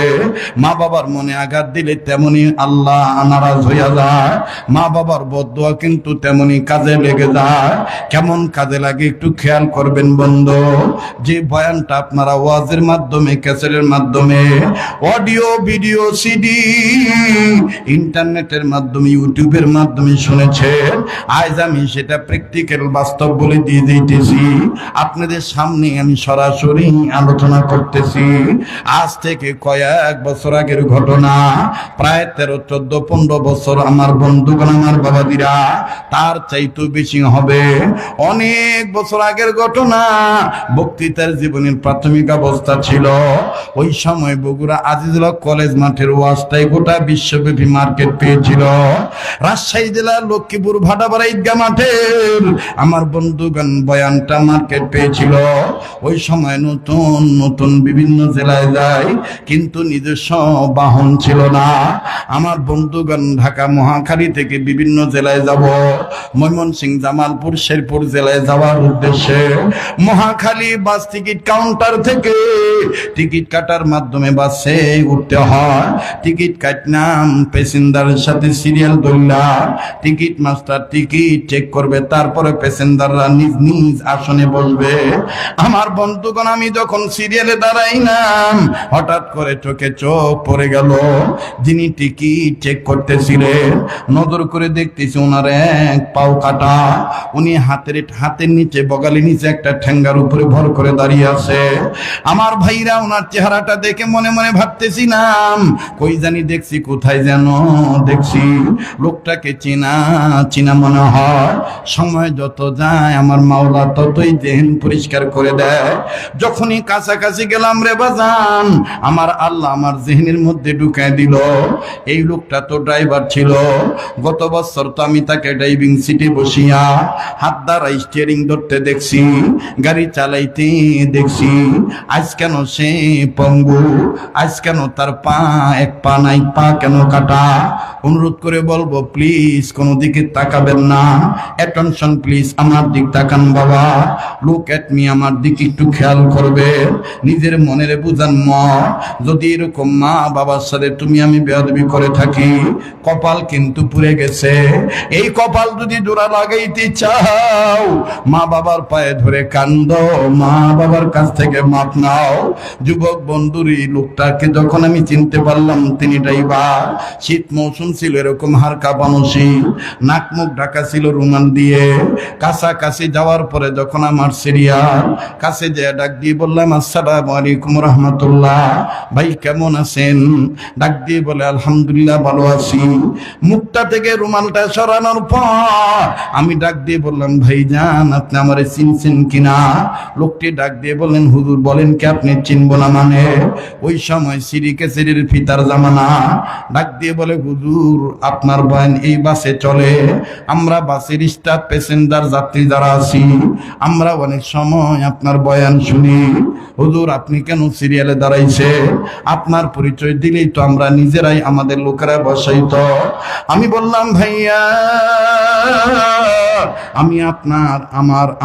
মা বাবার মনে আঘাত দিলে তেমনি আল্লাহ নারাজ হইয়া যায়। মা বাবার বদদোয়া কিন্তু তেমনি কাজে লেগে যায়। কেমন কাজে লাগে একটু খেয়াল করবেন বন্ধু। যে বয়ানটা আপনারা ওয়াজের মাধ্যমে, ক্যাসেটের মাধ্যমে, অডিও ভিডিও সিডি, ইন্টারনেটের মাধ্যমে, ইউটিউবের মাধ্যমে শুনেছেন, আজ আমি সেটা প্র্যাকটিক্যাল বাস্তব বাস্তব বলে দিয়ে দিতেছি, আপনাদের সামনে আমি সরাসরি আলোচনা করতেছি। আজ থেকে কয়েক বছর আগের ঘটনা, প্রায় 13, 14, 15 বছর আমার বন্ধুগণ, আমার বাবাদিরা, তার চাইতে বেশি হবে। অনেক বছর আগের ঘটনা। বক্তৃতার জীবনের প্রাথমিক অবস্থা ছিল। ওই সময় বগুড়া আজিজুল হক কলেজ মাঠের ওয়াজটাই গোটা বিশ্বব্যাপী মার্কেট পেয়েছিল। রাজশাহী জেলার লক্ষ্মীপুর ভাটাপাড়া ঈদগাহ মাঠের আমার বন্ধুগণ বয়ানটা মার্কেট পেয়েছিল। ওই সময় নতুন নতুন বিভিন্ন জেলায় যায়, কিন্তু নিজস্ব বাহন ছিল না। আমার বন্ধুগণ ঢাকা মহাখালী থেকে বিভিন্ন জেলায় যাব, ময়মনসিংহ, জামালপুর, শেরপুর জেলায় যাওয়ার উদ্দেশ্যে মহাখালী বাস টিকিট কাউন্টার থেকে টিকিট কাটার মাধ্যমে বাসে উঠতে হয়। টিকিট কাটলাম, প্যাসেঞ্জারের সাথে সিরিয়াল ধরলাম, টিকিট মাস্টার টিকিট চেক করবে, তারপরে প্যাসেঞ্জাররা নিজ নিজ আসনে বসবে। আমার বন্ধুগণ, আমি যখন সিরিয়ালে দাঁড়াইলাম, হঠাৎ করে চোখে চোখ পড়ে গেল। যিনি টিকিট চেক করতেছিলেন, নজর করে দেখতেছি ওনার এক পাও কাটা। উনি হাতের নিচে, বগালের নিচে একটা ঠ্যাঙ্গার উপরে ভর করে দাঁড়িয়ে আছে। আমার ভাইরা, ওনার চেহারাটা দেখে মনে মনে ভাবতেছিলাম, কই জানি দেখছি, কোথায় যেন দেখছি, লোকটাকে চেনা চেনা মনে হয়। সময় যত যায় আমার মাওলা ততই জেহেন পরিষ্কার করে দেয়। যখনই কাছাকাছি গেলাম রে বাজান, আমার আল্লাহ আমার জেহেনের মধ্যে ঢুকায় দিল, এই লোকটা তো ড্রাইভার ছিল। গত বছর তো আমি তাকে ড্রাইভিং সিটে বসিয়া হাত দ্বারা স্টিয়ারিং ধরতে দেখছি, গাড়ি চালাইতে দেখছি। আজ কেন সে পঙ্গু? আজ কেন তার এক পা নাই? পা কেন কাটা? অনুরোধ করে বলবো, প্লিজ কোনো দিকে তাকাবেন না। অ্যাটেনশন প্লিজ, আমার দিক তাকান বাবা। লুক এট মি, আমার দিকে একটু খেয়াল করবে। নিজের মনের বুঝান যদি এরকম মা বাবার সাথে তুমি আমি বেয়াদবি করে থাকি, কপাল কিন্তু পুড়ে গেছে। এই কপাল যদি জোড়া লাগাইতে চাও, মা বাবার পায়ে ধরে কান্দো, মা বাবার কাছ থেকে মাপ নাও। যুবক বন্ধুরি, লোকটাকে যখন আমি চিনতে পারলাম, তিনি ড্রাইভার। শীত মৌসুম ছিল, এরকম হাড় কাঁপানো শীত, নাক মুখ ঢাকা ছিল রুমাল দিয়ে। কাছাকাছি যাওয়ার পরে যখন আমার সিরিয়াল, কাছে যে ডাক দিয়ে বললাম, আসসালামু আলাইকুম রহমতুল্লাহ, ভাই কেমন আছেন? ডাক দিয়ে বলে, আলহামদুলিল্লাহ ভালো আছি। মুখটা থেকে রুমালটা সরানোর পর আমি ডাক দিয়ে বললাম, ভাই জান, আপনি আমারে চিনছেন কিনা? লোকটি ডাক দিয়ে বললেন, হুজুর বলেন কি, আপনি চিনব না মানে? ওই সময় সিরিকে সিরির ফিতার জামানা। ডাক দিয়ে বলে, হুজুর আপনার বয়ান এই বাসে চলে, আমরা বাসের স্টাফ, প্যাসেঞ্জার, যাত্রী যারা আছি, আমরা অনেক সময় আপনার বয়ান শুনি। হুজুর আপনি কেন সিরিয়ালে দাঁড়াইছে? আপনার পরিচয় দিলেই তো আমরা নিজেরাই আমাদের লোকেরা বসাইত। আমি বললাম, ভাইয়া আমি আপনার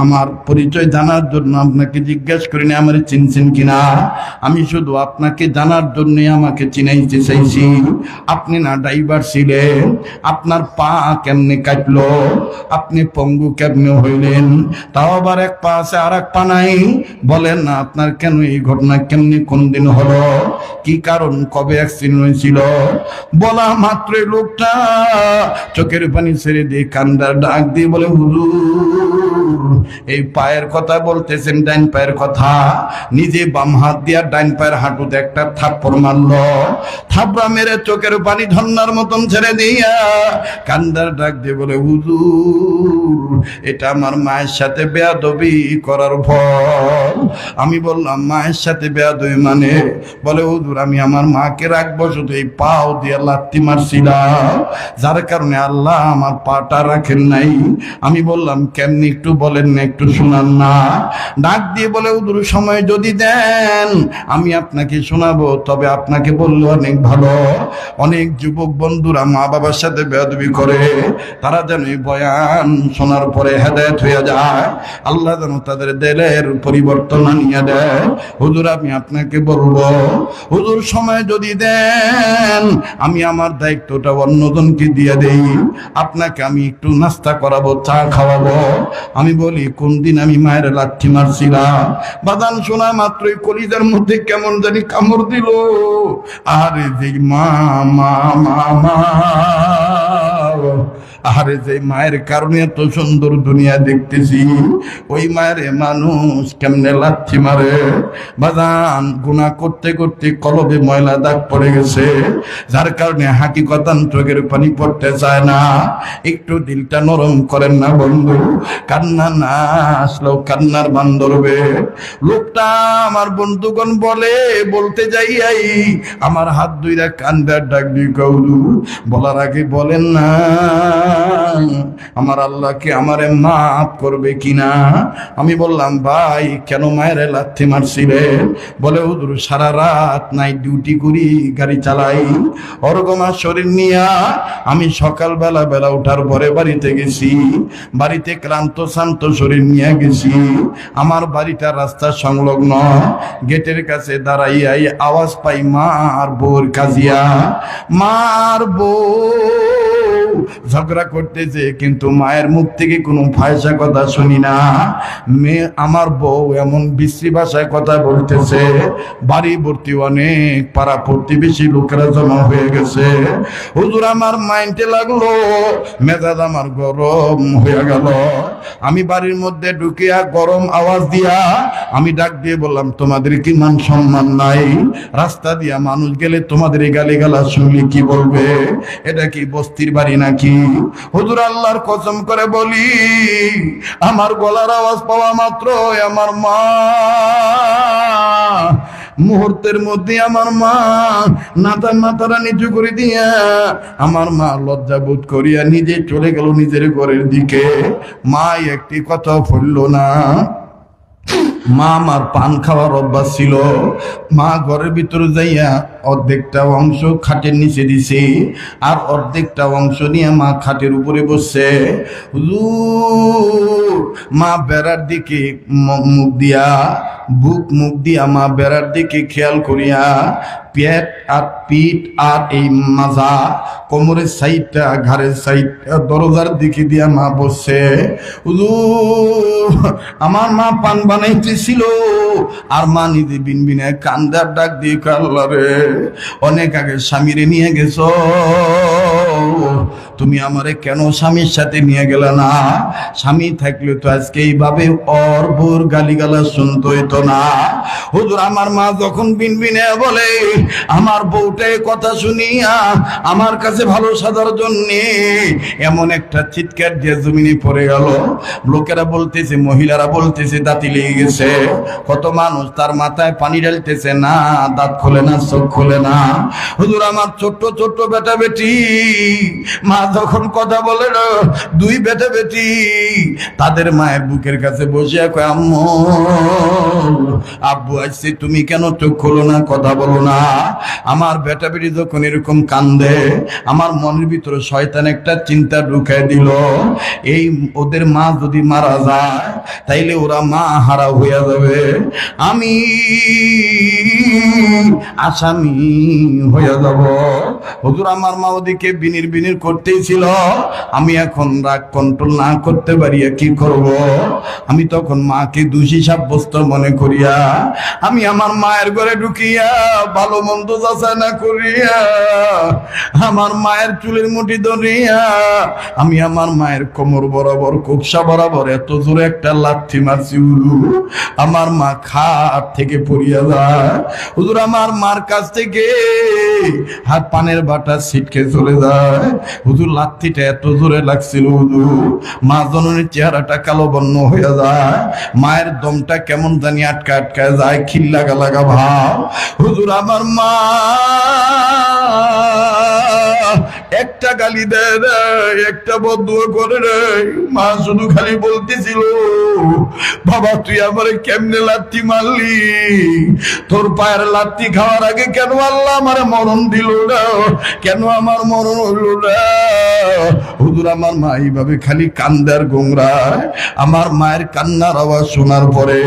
আমার পরিচয় জানার জন্য আপনাকে জিজ্ঞাসা করিনি আমার চিনছেন কিনা। আমি শুধু আপনাকে জানার জন্য আমাকে চিনাইতে চাইছি। আপনি না ড্রাইভার ছিলেন, আপনার পা কেমনে কাটলো? আপনি পঙ্গু কেমনে হইলেন? তাও আবার এক পা আছে আর এক পা নাই। বলেন না আপনার কেন এই ঘটনা, কেমনে কোন দিন হলো, কি কারণ, কবে অ্যাক্সিডেন্ট হয়েছিল? বলা মাত্রই লোকটা চোখের পানি ছেড়ে দিয়ে কান্দার ডাক দিয়ে বলে, হুজুর এই পায়ের কথা বলতেছেন, ডাইন পায়ের কথা। নিজে বাম হাত দিয়ে ডাইন পায়ের হাঁটুতে একটা থাপ্পড় মারলো। থাপড়া মেরে চোখের পানি ঝর্ণার মতন ছেড়ে দিয়া কান্দার ডাক দিয়ে বলে, হুজুর এটা আমার মায়ের সাথে বেয়াদবি করার ফল। আমি বললাম, মায়ের সাথে বেয়াদবি মানে? বলে, হুজুর আমি আমার মাকে রাখবো, শুধু এই পাও দিয়ে লাত্তি মারছিলাম, যার কারণে আল্লাহ আমার পাটা রাখেন নাই। আমি বললাম, কেমনি একটু বলেন না, একটু শোনান না। ডাক দিয়ে বলে, হুজুর সময় যদি দেন আমি আপনাকে শোনাবো, তবে আপনাকে বললে অনেক ভালো। অনেক যুবক বন্ধুরা মা বাবার সাথে বেয়াদবি করে, তারা যেন এই বয়ান শোনার পরে হেদায়েত হয়ে যায়, আল্লাহ যেন তাদের দিলের পরিবর্তন আনিয়ে দেয়। হুজুর আমি আপনাকে বলবো, হুজুর সময় যদি দেন আমি আমার দায়িত্বটা অন্যজনকে দিয়ে দেই, আপনাকে আমি একটু নাস্তা করাবো, চা খাওয়াবো। আমি বলি, কোন দিন আমি মায়ের লাঠি মারছিলাম? বাদান শোনা মাত্রই কলিজার মধ্যে কেমন জানি কামড় দিল। আরে যে মা মা মা মা আরে যে মায়ের কারণে এত সুন্দর দুনিয়া দেখতেছি, ওই মায়ের মানুষ কেমনে লাথি মারে। বাজান গুনাহ করতে করতে কলবে ময়লা দাগ পড়ে গেছে, যার কারণে হাকিকতান চোখের পানি পড়তে চায় না। একটু দিলটা নরম করেন না বন্ধু। কান্না না আসলেও কান্নার বান ধরবে। লোকটা আমার বন্ধুগণ বলতে যাই আমার হাত দুইরা কান্দার ডাক দিয়ে গৌরু বলার আগে বলেন না আমার আল্লাহকে আমারে মাফ করবে কিনা। আমি বললাম ভাই কেন মায়ের লাথি মারছিলেন? বলে হুজুর সারা রাত নাইট ডিউটি করি, গাড়ি চালাই, ওরকম শরীর নিয়া আমি সকালবেলা উঠার পরে বাড়িতে গেছি, বাড়িতে ক্লান্ত শান্ত শরীর নিয়ে গেছি। আমার বাড়িটা রাস্তা সংলগ্ন, গেটের কাছে দাঁড়াইয়াই আওয়াজ পাই মা আর বউর কাজিয়া। মার বউ ঝগড়া করতেছে, কিন্তু মায়ের মুখ থেকে কোনো ফায়সা কথা শুনি না। মেয়ে আমার বউ এমন বিশ্রী ভাষায় কথা বলতেছে, বাড়ি ভর্তি অনেক পাড়া প্রতিবেশী লোকেরা জমা হয়ে গেছে। হুজুর আমার মাইন্ডে লাগলো, মেজাজ আমার গরম হয়ে গেল। আমি বাড়ির মধ্যে ঢুকিয়া গরম আওয়াজ দিয়া আমি ডাক দিয়ে বললাম তোমাদের কি মান সম্মান নাই? রাস্তা দিয়া মানুষ গেলে তোমাদের এই গালিগালাজ শুনলে কি বলবে? এটা কি বস্তির বাড়ি নাকি? হুজুর আল্লাহর কসম করে বলি, আমার গলার আওয়াজ পাওয়া মাত্র আমার মা মুহূর্তের মধ্যে আমার মা মাথাটা নিচু করে দিয়া আমার মা লজ্জা বোধ করিয়া নিজে চলে গেল নিজের ঘরের দিকে। মা একটি কথা বলল না। মা আমার পান খাওয়ার অভ্যাস ছিল। মা ঘরের ভিতরে যাইয়া অর্ধেকটা অংশ খাটের নিচে দিছে, আর অর্ধেকটা অংশ নিয়ে মা খাটের উপরে বসছে। মা বেড়ার দিকে মুখ দিয়া মুখ দিয়া মা বেড়ার দিকে খেয়াল করিয়া পেট আর পিঠ আর এই মাজা কোমরের সাইডটা ঘাড়ের সাইডটা দরজার দিকে দিয়া মা বসছে। আমার মা পান বানাইতেছিল, আর মা নিজে বিনবিনায় কান্দার ডাক দিয়ে আল্লাহ রে, অনেক আগে স্বামীরে নিয়ে গেছো, তুমি আমারে কেন স্বামীর সাথে নিয়ে গেলে না? স্বামী থাকলে তো আজকে এইভাবে ওর বোর গালিগালাজ শুনতে হইতো না। হুজুর আমার মা যখন বিনবিনে বলে, আমার বউটাই কথা শুনিয়া আমার কাছে ভালো সাজার জন্য এমন একটা চিৎকার দিয়ে জমিনে পড়ে গেল। লোকেরা বলতেছে, মহিলারা বলতেছে দাঁতি লেগে গেছে। কত মানুষ তার মাথায় পানি ঢালতেছে, না দাঁত খোলে না, চোখ খোলে না। হুজুর আমার ছোট্ট ছোট্ট বেটা বেটি, মা যখন কথা বলে না, দুই বেটা বেটি তাদের মায়ের বুকের কাছে বসে কয় আম্মু আব্বু আসছে, তুমি কেন চোখ খোলো না, কথা বলো না? আমার বেটা বেটি যখন এরকম কান্দে, আমার মনের ভিতরে শয়তান একটা চিন্তা ঢুকায় দিল, এই ওদের মা যদি মারা যায় তাইলে ওরা মা হারা হইয়া যাবে, আমি আসামি হইয়া যাব। হুজুর আমার মা ওদিকে বিনির বিনির করতেই ছিল। আমি এখন রাগ কন্ট্রোল না করতে পারিয়া কি করব? আমি তখন মাকে দোষী সাব্যস্ত মনে করিয়া আমি আমার মায়ের ঘরে ঢুকিয়া ভালো মন্দ যাচাই না করিয়া আমার মায়ের চুলের মুঠি ধরিয়া আমি আমার মায়ের কোমর বরাবর কোকসা বরাবর এত জোরে একটা লাথি মারছি, আমার মা খাট থেকে পড়িয়া যায়। হুজুর আমার মার কাছ থেকে হাত পানের বাটা ছিটকে চলে যায়। হুজুর লাথিটা এত জোরে লাগছিল, হুজুর মা জননীর চেহারাটা কালো বর্ণ হয়ে যায়, মায়ের দমটা কেমন জানি আটকা আটকায় যায়, খিল লাগা লাগা ভাব। হুজুর আমার মা একটা গালি দেয় রে, একটা বদুয়া করে রে। মা শুধু খালি বলতেছিল, বাবা তুই আমারে কেমনে লাথি মারলি? তোর পায়ের লাথি খাওয়ার আগে কেন আল্লাহ আমারে মরণ দিল না? কেন আমার মরণ হইল না? হুজুর আমার মা এইভাবে খালি কান্দার গোংরায়। আমার মায়ের কান্নার আওয়াজ শোনার পরে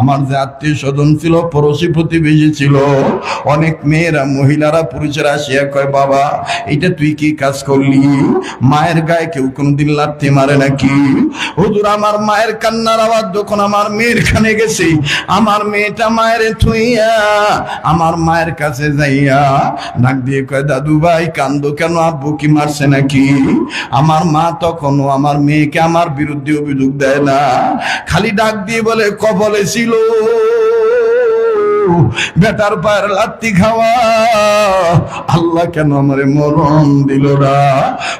আমার যে আত্মীয় স্বজন ছিল, পড়োশি প্রতিবেশী ছিল, অনেক মেয়েরা মহিলারা পুরুষেরা আসিয়া কয় বাবা এই এটা তুই কি কাজ করলি? মায়ের গায়ে কেউ কোনদিন লাথি মারে নাকি? হুজুর আমার মায়ের কান্নার আওয়াজ যখন আমার মেয়ের কানে গেছে, আমার মেয়েটা মায়ের থুইয়া আমার মায়ের কাছে যাইয়া ডাক দিয়ে কয়, দাদু ভাই কান্দো কেন, আব্বু কি মারছে নাকি? আমার মা তখনও আমার মেয়েকে আমার বিরুদ্ধে অভিযোগ দেয় না, খালি ডাক দিয়ে বলে, কবলে ছিল বেটার পায়ের লাত্তি খাওয়া, আল্লাহ কেন আমারে মরণ দিল না?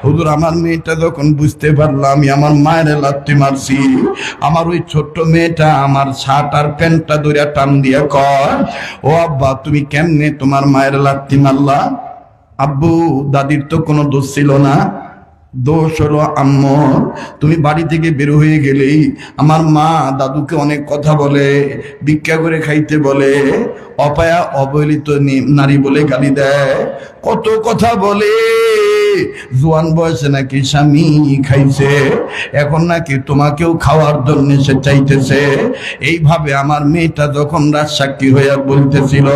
হুজুর আমার মেয়েটা যখন বুঝতে পারলাম আমি আমার মায়ের লাত্তি মারছি, আমার ওই ছোট্ট মেয়েটা আমার শার্ট আর প্যান্টটা ধরে টান দিয়া কয়, ও আব্বা তুমি কেমনে তোমার মায়ের লাত্তি মারলা? আব্বু দাদির তো কোনো দোষ ছিল না, দোষ হলো আম্মুর। তুমি বাড়ি থেকে বের হয়ে গেলেই আমার মা দাদুকে অনেক কথা বলে, ভিক্ষা করে খাইতে বলে, অপায়া অবহেলিত নারী বলে গালি দেয়, কত কথা বলে। জোয়ান বয়সে নাকি স্বামী খাইছে, এখন নাকি তোমাকেও খাওয়ার জন্য সে চাইতেছে। এইভাবে আমার মেয়েটা যখন রাত সাক্ষী হইয়া বলতেছিল,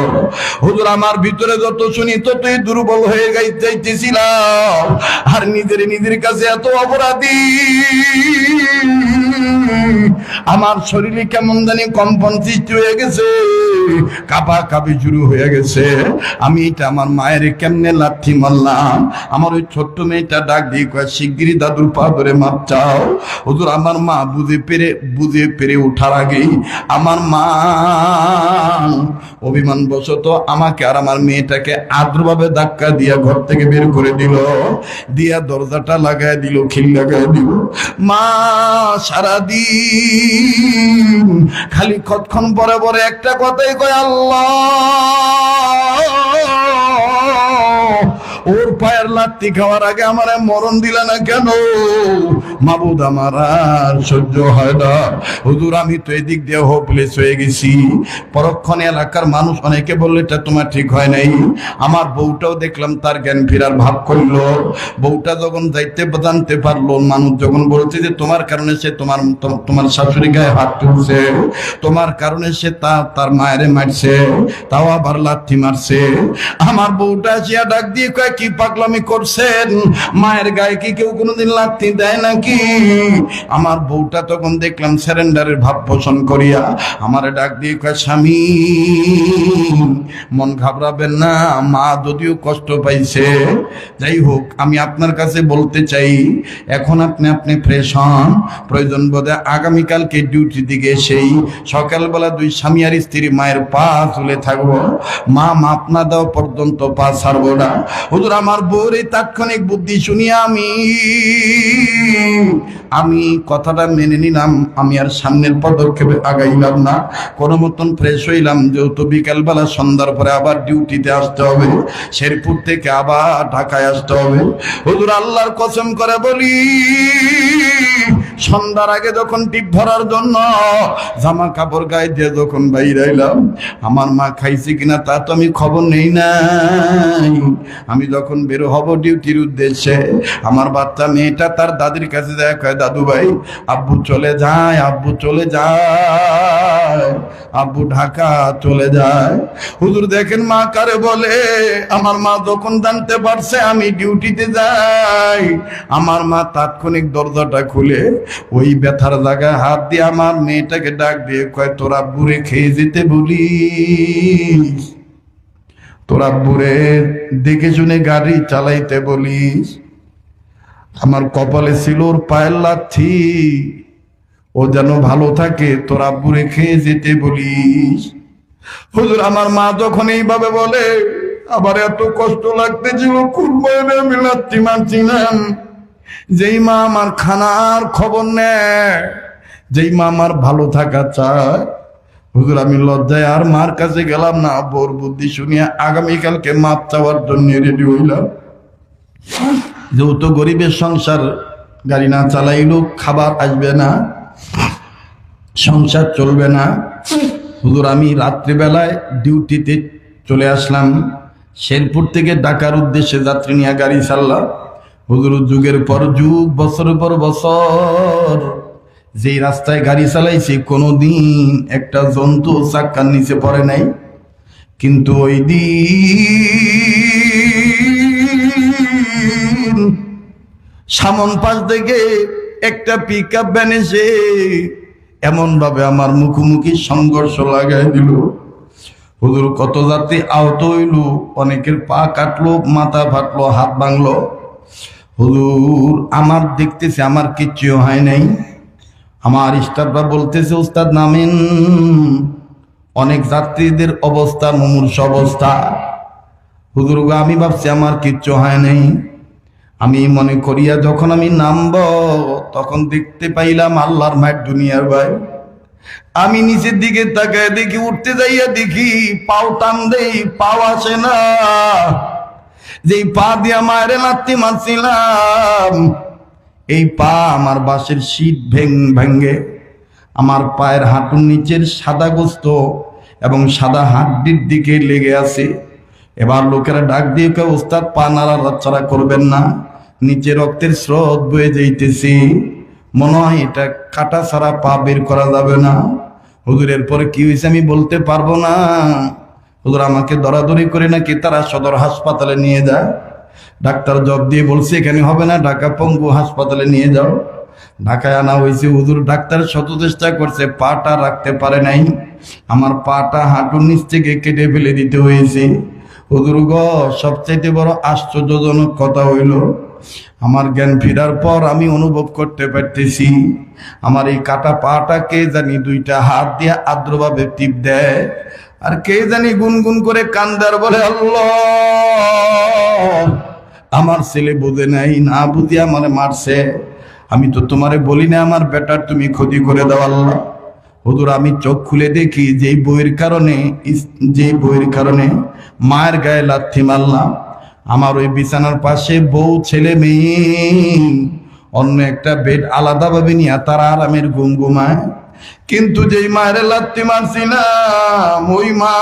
হুজুর আমার ভিতরে যত শুনি ততই দুর্বল হয়ে যাইতেছিলাম, আর নিজের কাছে এত অপরাধী, আমার শরীরে কেমন জানি কম্পন সৃষ্টি হয়ে গেছে, কাঁপা কাঁপি শুরু হয়ে গেছে। আমি এটা আমার মায়ের কেমনে লাথি মারলাম? আমার ওই ছোট্ট মেয়েটা ডাক দিয়ে কয়, শিগগিরই দাদুর পা ধরে মাপ চাও। হুজুর আমার মা বুঝে পেরে ওঠার আগেই আমার মা অভিমান বশত আমাকে আর আমার মেয়েটাকে আদ্রভাবে ধাক্কা দিয়া ঘর থেকে বের করে দিল, দিয়া দরজাটা লাগাই দিল, খিল লাগাই দিল। মা সারাদিন খালি কতক্ষণ পরে পরে একটা কথাই কয়, আল্লাহ ওর পায়ের লাত্তি খাওয়ার আগে আমার মরণ দিলা না কেন? মাবুদ আমার আর সহ্য হয় না। হুজুর আমি তো এদিক দিয়ে হোপলেস হয়ে গেছি। পরক্ষণে এলাকার মানুষ অনেকে বললো এটা তোমার ঠিক হয় নাই। আমার বউটাও দেখলাম তার জ্ঞান ফেরার ভাব করলো। বউটা যখন জানতে পারলো, মানুষ যখন বলছে যে তোমার কারণে সে তোমার শাশুড়ি গায়ে হাত তুলছে, তোমার কারণে সে তার মায়েরে মারছে, তাও আবার লাথি মারছে, আমার বউটা আসিয়া ডাক দিয়ে কয়, কি পাগলামি করছেন? মায়ের গায়ে কি কেউ কোনোদিন লাথি দেয় নাকি? আমার বউটা তখন দেখলাম সারেন্ডারের ভাব পোষণ করিয়া আমারে ডাক দিয়ে কয়, স্বামী মন ঘাবড়াবেন না, মা যদিও কষ্ট পাইছে, যাই হোক আমি আপনার কাছে বলতে চাই এখন আপনি ফ্রেশ হন, প্রয়োজন বোধে আগামীকালকে ডিউটি দিকে সেই সকালবেলা দুই স্বামী আর স্ত্রী মায়ের পা তুলে থাকবো, মা মাপ না দেওয়া পর্যন্ত পা ছাড়বো না। হুজুর আমার বউর এই তাৎক্ষণিক বুদ্ধি শুনিয়া আমি কথাটা মেনে নিলাম। আমি আর সামনের পদক্ষেপে আগাইলাম না, কোনো মতন ফ্রেশ হইলাম, যেহেতু বিকালবেলা সন্ধ্যার পরে আবার ডিউটিতে আসতে হবে, শেরপুর থেকে আবার ঢাকায় আসতে হবে। হুজুর আল্লাহর কসম করে বলি, সন্ধ্যার আগে যখন টিপ ভরার জন্য জামা কাপড় গায়ে দিয়ে যখন বাইরে এলাম, আমার মা খাইছে কিনা তা তো আমি খবর নেই নাই। আমি যখন বের হব ডিউটির উদ্দেশ্যে, আমার বাচ্চা মেয়েটা তার দাদির কাছে যায়, কয়, দাদু ভাই আব্বু চলে যায়, আব্বু চলে যায়, আব্বু ঢাকা চলে যায়। হুজুর দেখেন মা কারে বলে। আমার মা যখন জানতে পারছে আমি ডিউটিতে যাই, আমার মা তাৎক্ষণিক দরজাটা খুলে ওই ব্যথার জায়গায় হাত দিয়ে আমার মেয়েটাকে ডাক দিয়ে কয়, তোরা বুড়ে খেয়ে যেতে বলিস, তোরা বুড়ে দেখে শুনে গাড়ি চালাইতে বলিস। আমার কপালে ছিল ওর পায়ের লাথি, ও যেন ভালো থাকে, তোরা বুড়ে খেয়ে যেতে বলিস। হুজুর আমার মা যখন এইভাবে বলে, আবার এত কষ্ট লাগতেছিল, খুব ভয়ে আমি লাথি মারছিলাম। যেই মা আমার খানার খবর নেয়, যেই মা আমার ভালো থাকা চায়, হুজুর আমি লজ্জায় আর মার কাছে গেলাম না। বোর বুদ্ধি শুনিয়া আগামীকালকে মাপ চাওয়ার জন্য রেডি হইলাম। যেহেতু গরিবের সংসার, গাড়ি না চালাইলেও খাবার আসবে না, সংসার চলবে না। হুজুর আমি রাত্রিবেলায় ডিউটিতে চলে আসলাম, শেরপুর থেকে ঢাকার উদ্দেশ্যে যাত্রী নিয়ে গাড়ি চাললাম। হুজুর যুগের পর যুগ, বছরের পর বছর যেই রাস্তায় গাড়ি চালাইছি কোনোদিন একটা জন্তু চাক্কার নিচে পড়ে নাই, কিন্তু ওই দিন সামন পাশ থেকে একটা পিকআপ ভ্যান এসে এমন ভাবে আমার মুখোমুখি সংঘর্ষ লাগাই দিল, হুজুর কত যাত্রী আহত হইল, অনেকের পা কাটলো, মাথা ফাটলো, হাত ভাঙলো। হুজুর আমার দেখতেছে আমার কিচ্ছু হয় নাই। আমার স্টাফরা বলতেছে উস্তাদ নামেন, অনেক যাত্রীদের অবস্থা মুমূর্ষ অবস্থা। হুজুর গো আমি ভাবছি আমার কিচ্ছু হয় নাই। আমি মনে করিয়া যখন আমি নামব তখন দেখতে পাইলাম আল্লাহর মায়ের দুনিয়ার ভাই। আমি নিচের দিকে তাকায় দেখি, উঠতে যাইয়া দেখি পাও টান দেই, পাও আসে না। যেই পা দিয়া মায়ের লাত্তি মারছিলাম, এই পা আমার বাসের শীত ভেঙ্গে আমার পায়ের হাঁটুর নিচের সাদা গোস্ত এবং সাদা হাড্ডির দিকে লেগে আছে। এবার লোকেরা ডাক দিয়ে কেউ ওস্তাদ পা নাড়াচাড়া করবেন না, নিচে রক্তের স্রোত বয়ে যাইতেছি, মনে হয় এটা কাটা ছাড়া পা বের করা যাবে না। হুজুরের পরে কি হয়েছে আমি বলতে পারবো না। হুজুর আমাকে দরাদরি করে নাকি তারা সদর হাসপাতালে নিয়ে যায়। ডাক্তার জব দিয়ে বলছে এখানে হবে না, ঢাকা পঙ্গু হাসপাতালে নিয়ে যাও। ঢাকায় আনা হয়েছে। হুজুর ডাক্তার শত চেষ্টা করছে, পাটা রাখতে পারে নাই। আমার পাটা হাঁটুর নিচ থেকে কেটে ফেলে দিতে হয়েছে। হুজুর গো সবচাইতে বড় আশ্চর্যজনক কথা হইল, আমার জ্ঞান ফেরার পর আমি অনুভব করতে পারতেছি আমার এই কাটা পাটা কে জানি দুইটা হাত দিয়ে আর্দ্রভাবে টিপ দেয়, আর কে জানি গুনগুন করে কান্দার বলে আল্লাহ। আমার ছেলে বুঝে নাই, না বুঝে আমারে মারছে। আমি তো তোমারে বলি না আমার বেটার তুমি ক্ষতি করে দাও আল্লাহ। হুজুর আমি চোখ খুলে দেখি যেই বইয়ের কারণে মায়ের গায়ে লাথি মারলাম, আমার ওই বিছানার পাশে বউ ছেলে মেয়ে অন্য একটা বেড আলাদাভাবে নিয়ে তারা আরামের ঘুম ঘুমায়। কিন্তু যেই মায়ের লাথি মারছিলাম ওই মা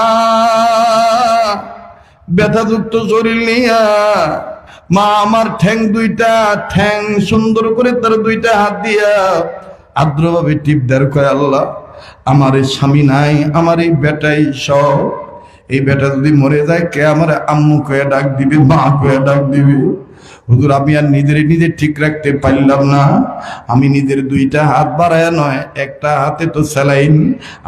ব্যথাযুক্ত শরীর নিয়া, মা আমার দুইটা ঠ্যাং সুন্দর করে তার দুইটা হাত দিয়া আর্দ্রভাবে টিপ দেয়, কয় আল্লাহ আমার এই স্বামী নাই, আমার এই বেটাই সব। এই বেটা যদি মরে যায় কে আমার আম্মু কয়ে ডাক দিবে, মা কয়ে ডাক দিবে। হুজুর আমি আর নিজে ঠিক রাখতে পারলাম না। আমি নিজের দুইটা হাত বাড়ায় নয়, একটা হাতে তো স্যালাইন,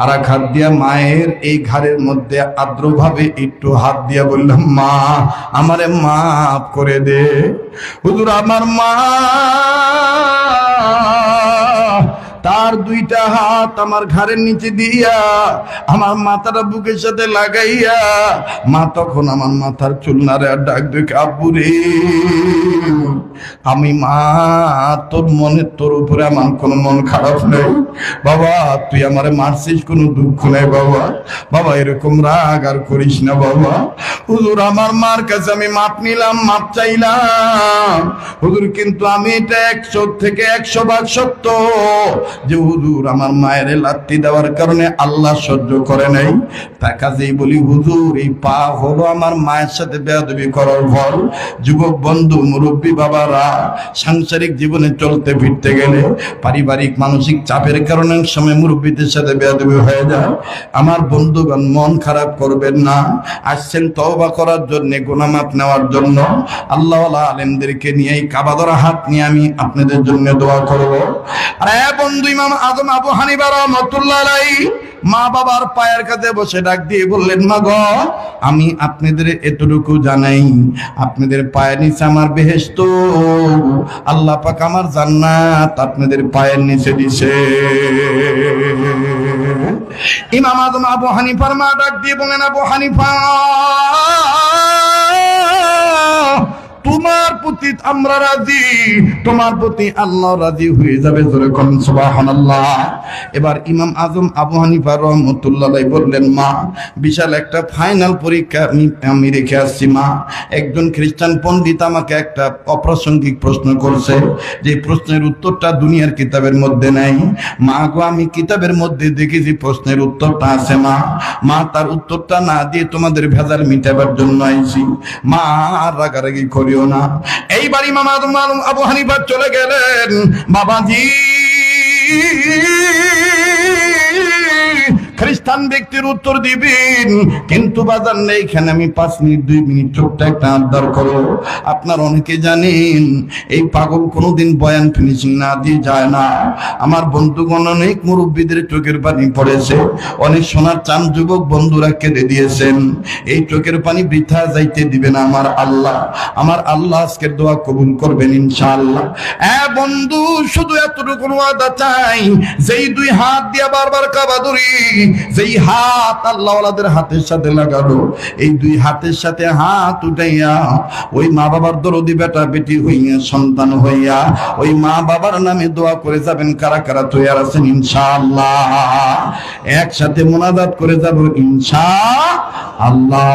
আর এক হাত দিয়া মায়ের এই ঘাড়ের মধ্যে আর্দ্রভাবে একটু হাত দিয়া বললাম মা আমারে মাফ করে দে। হুজুর আমার মা তার দুইটা হাত আমার ঘাড়ের নিচে দিয়া আমার মাথাটা বুকের সাথে লাগাইয়া, মা তখন আমার মাথার চুল নাড়ে আর ডাক দেখে আব্বু রে, আমি মা তোর উপরে আমার কোনো মন খারাপ নেই বাবা, তুই আমারে মারছিস কোনো দুঃখ নেই বাবা, বাবা এরকম রাগ আর করিস না বাবা। হুজুর আমার মার কাছে আমি মাপ নিলাম, মাপ চাইলাম হুজুর, কিন্তু আমি এটা 100 থেকে 100 ভাগ সত্য যে হুজুর আমার মায়ের লাত্তি দেওয়ার কারণে আল্লাহ সহ্য করে নাই। তার কাছেই বলি হুজুর এই পা হলো আমার মায়ের সাথে বেয়াদবি করার ফল। যুবক বন্ধু মুরব্বী বাবারা, সাংসারিক জীবনে চলতে ফিরতে গেলে পারিবারিক মানসিক চাপের কারণে সময় মুরব্বীদের সাথে বেয়াদবি হয়ে যায়। আমার বন্ধুগণ মন খারাপ করবেন না, আসছেন তওবা করার জন্য, গুনাহ মাফ নেওয়ার জন্য। আল্লাহ ওয়ালা আলেমদেরকে নিয়ে এই কাবাদরা হাত নিয়ে আমি আপনাদের জন্য দোয়া করব। আরে বন্ধু ইমাম আজম আবু হানিফা রাহমাতুল্লাহ আলাইহি মা বাবার পায়ের কাছে বসে ডাক দিয়ে বললেন মা গো আমি আপনাদের এতটুকু জানাই, আপনাদের পায়ের নিচে আমার বেহেশত, আল্লাহ পাক আমার জান্নাত আপনাদের পায়ের নিচে দিছে। ইমাম আজম আবু হানিফার মা ডাক দিয়ে বলেন আবু হানিফা তোমার প্রতি আমরা রাজি, তোমার প্রতি আল্লাহ রাজি হয়ে যাবে, জোরে বলেন সুবহানাল্লাহ। এবার ইমাম আজম আবু হানিফা রাহমাতুল্লাহ আলাইহি বললেন মা বিশাল একটা ফাইনাল পরীক্ষা আমি রেখে আসছি মা। একজন খ্রিস্টান পণ্ডিত আমাকে একটা অপ্রাসঙ্গিক প্রশ্ন করছে, যে প্রশ্নের উত্তরটা দুনিয়ার কিতাবের মধ্যে নাই। মা গো আমি কিতাবের মধ্যে দেখেছি প্রশ্নের উত্তরটা আছে মা, মা তার উত্তরটা না দিয়ে তোমাদের ভেজাল মিটাবার জন্য আইছি মা, আর রাগারাগি করিও না। এইবার ইমাম আজম আবু হানিফা চলে গেলেন। বাবাজি খ্রিস্টান ব্যক্তির উত্তর দিবেন, কিন্তু বাজার নেই এখানে আমি 5 মিনিট 2 মিনিট ছোট্ট একটা আবদার করো। আপনার অনেকে জানেন এই পাগল কোনোদিন বয়ান ফিনিশিং না দিয়ে যায় না। আমার বন্ধুগণ অনেক মুরব্বীদের চোখের পানি পড়েছে, অনেক সোনার চান যুবক বন্ধুরা কেঁদে দিয়েছেন। এই চোখের পানি বৃথা যাইতে দিবে না আমার আল্লাহ। আমার আল্লাহ আজকের দোয়া কবুল করবেন ইনশাআল্লাহ। বন্ধু শুধু এতটুকু ওয়াদা চাই, যেই 2 হাত দিয়ে বারবার কাবা ধরি, যেই হাত আল্লাহওয়ালাদের হাতের সাথে লাগালো, এই 2 হাতের সাথে হাত উঠাইয়া ওই মা বাবার দরদি বেটা বেটি হইয়া সন্তান হইয়া ওই মা বাবার নামে দোয়া করে যাবেন। কারা কারা তৈয়ার আছেন ইনশাআল্লাহ? একসাথে মুনাজাত করে যাব ইনশাআল্লাহ।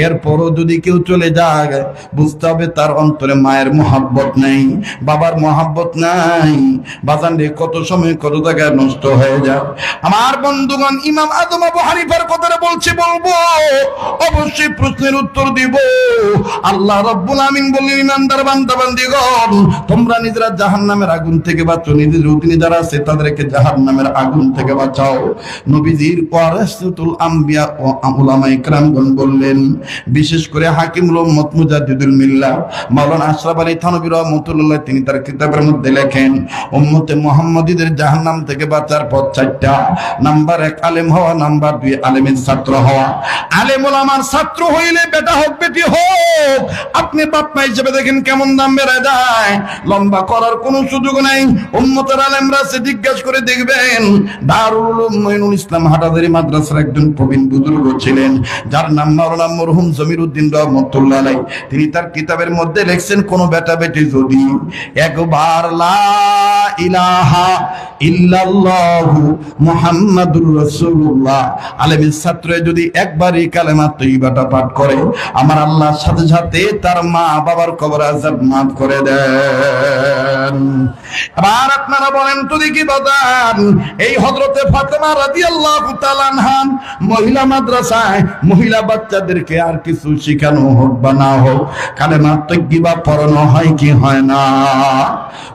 এরপরও যদি কেউ চলে যায় বুঝতে হবে তার অন্তরে মায়ের মোহাব্বত নেই, বাবার মোহাব্বত নাই। বাজান রে কত সময় কত জায়গায় নষ্ট হয়ে যায়। আমার বন্ধুগণ ইমাম আজম আবু হানিফার কথাটা বলবো, অবশ্যই প্রশ্নের উত্তর দিব। আল্লাহ রাব্বুল আমিন বললেন, ইমানদার বান্দা বান্দীগণ তোমরা নিজেরা জাহান্নামের আগুন থেকে বাঁচো, নিজেদের অধীনে যারা আছে তাদেরকে জাহান্নামের আগুন থেকে বাঁচাও। নবীজির ওয়ারাসাতুল আম্বিয়া ও উলামায়ে কেরামগণ বললেন, বিশেষ করে হাকিমুল উম্মত মুজাদ্দিদুল মিল্লাহ মাওলানা আশরাফ আলী থানভী রাহমাতুল্লাহ তিনি তার কিতাবের মধ্যে লেখেন, উম্মতে মুহাম্মাদীদের জাহান্নাম থেকে বাঁচার পথ 4টা। নাম্বার 1 আলেম হওয়া, নাম্বার 2 আলেমের ছাত্র হওয়া। আলেম ওলামার ছাত্র হইলে বেটা হোক বেটি হোক, আপনি বাপ মা হিসেবে দেখেন কেমন দাম বেড়ে যায়, লম্বা করার কোনো সুযোগ নাই। উম্মতের আলেমরা সে জিজ্ঞাসা করে দেখবেন, দারুল উলুম মুঈনুল ইসলাম হাটাজারি মাদ্রাসার একজন প্রবীণ বুজুর্গ ছিলেন যার নাম মাওলানা মরহুম জমিরউদ্দিন রাহমাতুল্লাহ আলাইহি। তিনি তার কিতাবের মধ্যে লিখছেন, কোন বেটা বেটি যদি একবার লা ইলাহা ইল্লাল্লাহু মুহাম্মাদুর রাসূলুল্লাহ, আলেমের ছাত্র যদি একবারই কালেমা তৈয়বাটা পাঠ করে, আমার আল্লাহর সাথে সাথে তার মা বাবার কবর আযাব মাফ করে দেন। আবার আপনারা বলেন তো দেখি বাদান, এই হযরতে ফাতেমা রাদিয়াল্লাহু তাআলা আনহা মহিলা মাদ্রাসায় মহিলা বাচ্চাদেরকে আর কিছু শেখানো হোক বা না হোক, কালেমা তৈয়বা পড়ানো হয় কি হয় না?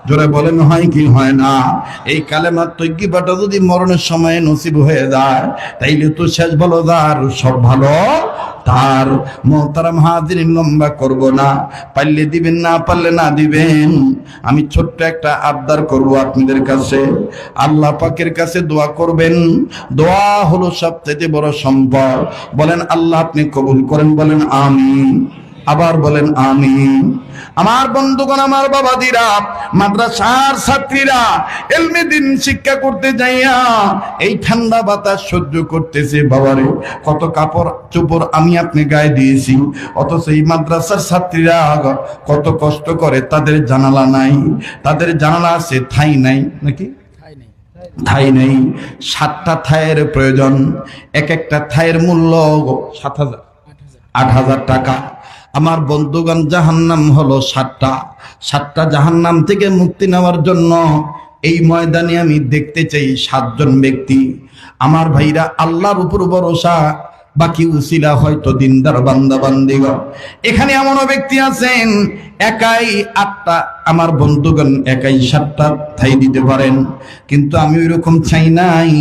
জোরে বলেন হয় কি হয় না? এই কালেমা তৈয়বাটা যদি মরণের সময় নসিব হয়ে যায়, তাইলে তো শেষ ভালো যার সব ভালো তার। মোহতারাম হাজিরিন, লম্বা করব না, পারলে দিবেন না পারলে না দিবেন। আমি ছোট্ট একটা আবদার করব আপনাদের কাছে, আল্লাহ পাকের কাছে দোয়া করবেন। দোয়া হলো সবচেয়ে বড় সম্পদ। বলেন আল্লাহ আপনি কবুল করেন, বলেন আমিন, আবার বলেন আমিন। আমার বন্ধুগণ, আমার বাবাদিরা, মাদ্রাসার ছাত্রীরা ইলমে দ্বীন শিক্ষা করতে যাইয়া এই ঠান্ডা বাতাস সহ্য করতেছে। বাবারে কত কাপড় চোপড় আমি আপনি গায়ে দিয়েছি, অথচ এই মাদ্রাসার ছাত্রীরা কত কষ্ট করে। তাদের জানালা নাই, তাদের জানালা আছে ঠাই নাই, নাকি ঠাই নেই। 7টা থায়ের প্রয়োজন, এক একটা থায়ের মূল্য 7,000 8,000 টাকা। আমার বন্ধুগণ, জাহান্নাম হলো 7টা জাহান্নাম থেকে মুক্তি নেওয়ার জন্য এই ময়দানে আমি দেখতে চাই 7 জন ব্যক্তি। আমার ভাইরা, আল্লাহর উপর ভরসা, বাকি উসিলা হয়তো দিনদার বান্দা বান্দিগণ। এখানে এমনও ব্যক্তি আছেন একাই 8টা, আমার বন্ধুগণ একাই 7টা ঠাই দিতে পারেন, কিন্তু আমি ওইরকম চাই নাই।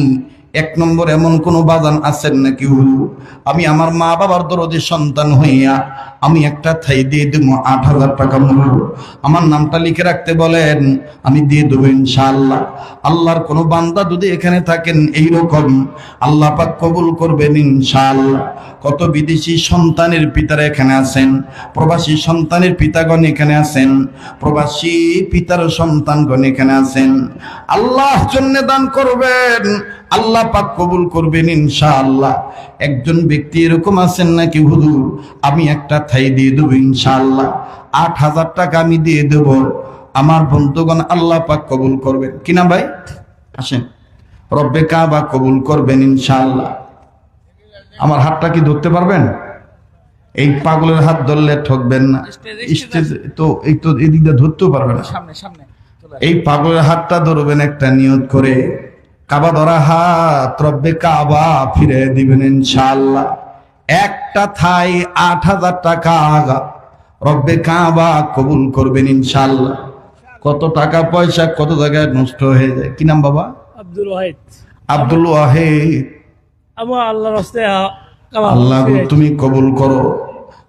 1 নম্বর এমন কোন বাজান আছেন নাকি? আমি আমার মা বাবার দরদি সন্তান হইয়া আমি একটা ঠাই দিয়ে দেবো 8,000 টাকা মূল্য। আমার নামটা লিখে রাখতে বলেন, আমি দিয়ে দেবো ইনশাআল্লাহ। আল্লাহর কোন বান্দা যদি এখানে থাকেন এইরকম, আল্লাহ পাক কবুল করবেন ইনশাআল্লাহ। কত বিদেশি সন্তানের পিতারা এখানে আছেন, প্রবাসী সন্তানের পিতাগণ এখানে আছেন, প্রবাসী পিতার সন্তানগণ এখানে আছেন। আল্লাহর জন্য দান করবেন, আল্লাহ পাক কবুল করবেন ইনশাআল্লাহ। একজন ব্যক্তি এরকম আছেন নাকি? হুজুর আমি একটা ঠাই দিয়ে দেবো ইনশাআল্লাহ, 8,000 টাকা আমি দিয়ে দেব। আমার বন্ধুগণ, আল্লাহ পাক কবুল করবেন কিনা ভাই? আসেন, রব্বে কাবা কবুল করবেন ইনশাআল্লাহ। আমার হাতটা কি ধরতে পারবেন? এই পাগলের হাত ধরলে ঠকবেন না, তো এই তো এদিক দিয়ে ধরতেও পারবেন না। এই পাগলের হাতটা ধরবেন একটা নিয়ত করে, কাবা ধরা হাত রব্বে কাবা ফিরে দিবেন ইনশাআল্লাহ। একটা থাই 8,000 টাকা রব্বে কাবা কবুল করবেন ইনশাআল্লাহ। কত টাকা পয়সা কত জায়গায় নষ্ট হয়ে যায়। কি নাম বাবা? আব্দুল ওয়াহিদ। আব্দুল ওয়াহিদ, আমার আল্লাহর রাস্তায় আল্লাহ গো তুমি কবুল করো।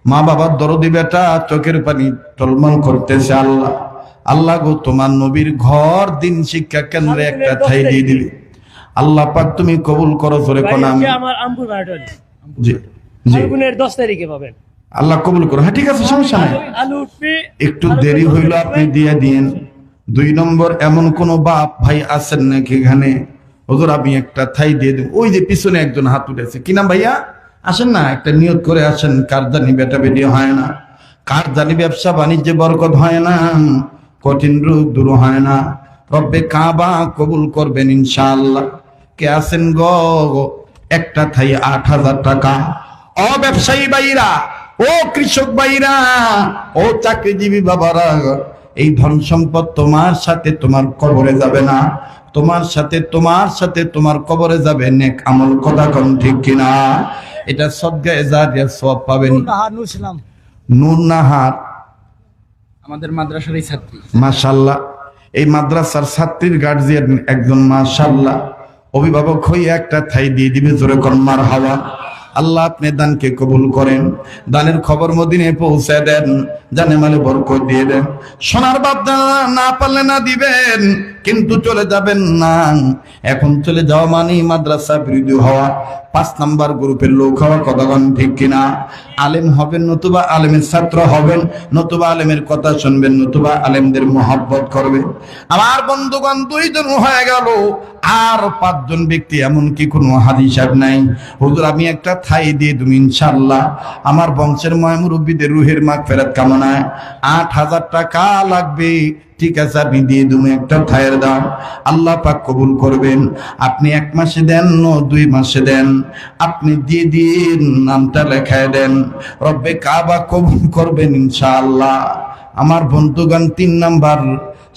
মা বাবার দরদি বেটা চোখের পানি টলমল করতেছে আল্লাহ। আল্লাহ গো তোমার নবীর ঘর দিন শিক্ষা কেন্দ্রে একটা ঠাই দিয়ে দিবে আল্লাহ পাক তুমি কবুল করো। জোরে কোন আমি আমার আমপুর বাড়ি জি জি ফাল্গুনের 10 তারিখে পাবেন। আল্লাহ কবুল করো। হ্যাঁ ঠিক আছে, সমস্যা নাই। আলু উঠবে, একটু দেরি হইলো আপনি দিয়ে দিন। 2 নম্বর এমন কোন বাপ ভাই আছেন নাকি এখানে? হুজুর আমি একটা ঠাই দিয়ে দেব। ওই যে পিছনে একজন হাত উঠেছে, কি নাম ভাইয়া? আসেন না, একটা নিয়ত করে আসেন। কার জানি বেটা বেটি হয় না, কার জানি ব্যবসা বাণিজ্যে বরকত হয় না, কঠিন রোগ দূর হয় না। রব্বে কাবা কবুল করবেন ইনশাআল্লাহ। কে আছেন গো? একটা ঠাই 8,000 টাকা। ও ব্যবসায়ী ভাইরা, ও কৃষক ভাইরা, ও চাকরিজীবী বাবারা, এই ধন সম্পদ তোমার সাথে তোমার কবরে যাবে না, তোমার সাথে তোমার কবরে যাবে নেক আমল। কথা কোন ঠিক কিনা? এটা সদকায়ে জারিয়া সওয়াব পাবেন। নূর নাহার আমাদের মাদ্রাসার এই ছাত্রী, মাশাআল্লাহ, এই মাদ্রাসার ছাত্রীর গার্জিয়ান একজন, মাশাআল্লাহ, অভিভাবক হয়ে একটা ঠাই দিয়ে দিবে। জোরে কর মারহাবা। আল্লাহ আপনি দানকে কবুল করেন, দানের খবর মদিনায় পৌঁছে দেন, জানে মালে বরকত দিয়ে দেন। সোনার বাপ না পারলে না দিবেন, কিন্তু চলে যাবেন না। এখন চলে যাওয়া মানে মাদ্রাসা বিরোধী হওয়া, 5 নাম্বার গ্রুপের লোক হওয়া। কতক্ষণ ঠিক কিনা? আলেম হবেন, নতুবা আলেমের ছাত্র হবেন, নতুবা আলেমের কথা শুনবেন, নতুবা আলেমদের মহব্বত করবেন। আমার বন্ধুগণ 2 জন হয়ে গেল, আর 5 জন ব্যক্তি এমনকি কোনো হাদিস নাই। হুজুর আমি একটা ঠাই দিয়ে তুমি ইনশাআল্লাহ আমার বংশের মুরব্বীদের রুহের মাগফিরাত কামনায় 8,000 টাকা লাগবে। ঠিক আছে, আপনি দিয়ে তুমি একটা ঠাইয়ের দাম, আল্লাহ পাক কবুল করবেন। আপনি 1 মাসে দেন, 2 মাসে দেন, আপনি দিয়ে দিন, নামটা লেখায় দেন, রব্বে কাবা কবুল করবেন ইনশাআল্লাহ। আমার বন্ধুগণ 3 নাম্বার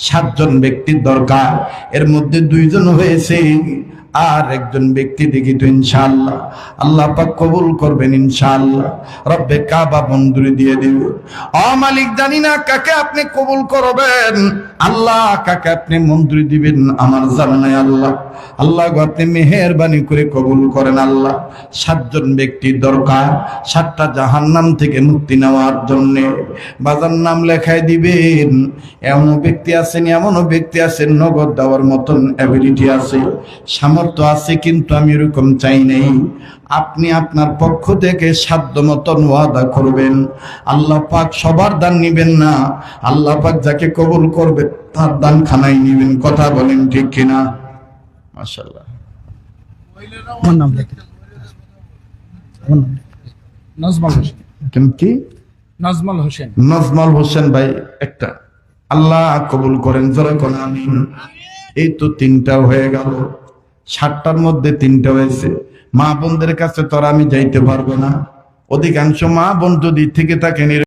7 জন ব্যক্তির দরকার, এর মধ্যে 2 জন হয়েছে, আর একজন ব্যক্তি দেখি তো ইনশাআল্লাহ আল্লাহ পাক কবুল করবেন ইনশাআল্লাহ। রব্বে কাবা মঞ্জুরি দিয়ে দিল। ও মালিক, জানি না কাকে আপনি কবুল করবেন, আল্লাহ কাকে আপনি মঞ্জুরি দিবেন আমার জানা নাই আল্লাহ। আল্লাহ গো আপনি মেহেরবানি করে কবুল করেন আল্লাহ। 7 জন ব্যক্তির দরকার, 7টা জাহান্নাম থেকে মুক্তি নেওয়ার জন্য। বাজার নাম লেখায় দিবেন। এমনও ব্যক্তি আছেন নগদ দেওয়ার মতন অ্যাবিলিটি আছে, সামর্থ্য আছে, কিন্তু আমি এরকম চাই নাই। আপনি আপনার পক্ষ থেকে সাধ্য মতন ওয়াদা করবেন। আল্লাহ পাক সবার দান নিবেন না, আল্লাহ পাক যাকে কবুল করবে তার দান খানাই নিবেন। কথা বলেন ঠিক কিনা? মাশাআল্লাহ। নজমল হোসেন। কি? নজমল হোসেন। নজমল হোসেন ভাই একটা, আল্লাহ কবুল করেন। জোরে কোন আমিন। এই তো 3টা হয়ে গেল, 7টার মধ্যে 3টা হয়েছে। মা বোনদের কাছে তো আর আমি যাইতে পারবো না। অধিকাংশ মা বোন যদি থেকে থাকেন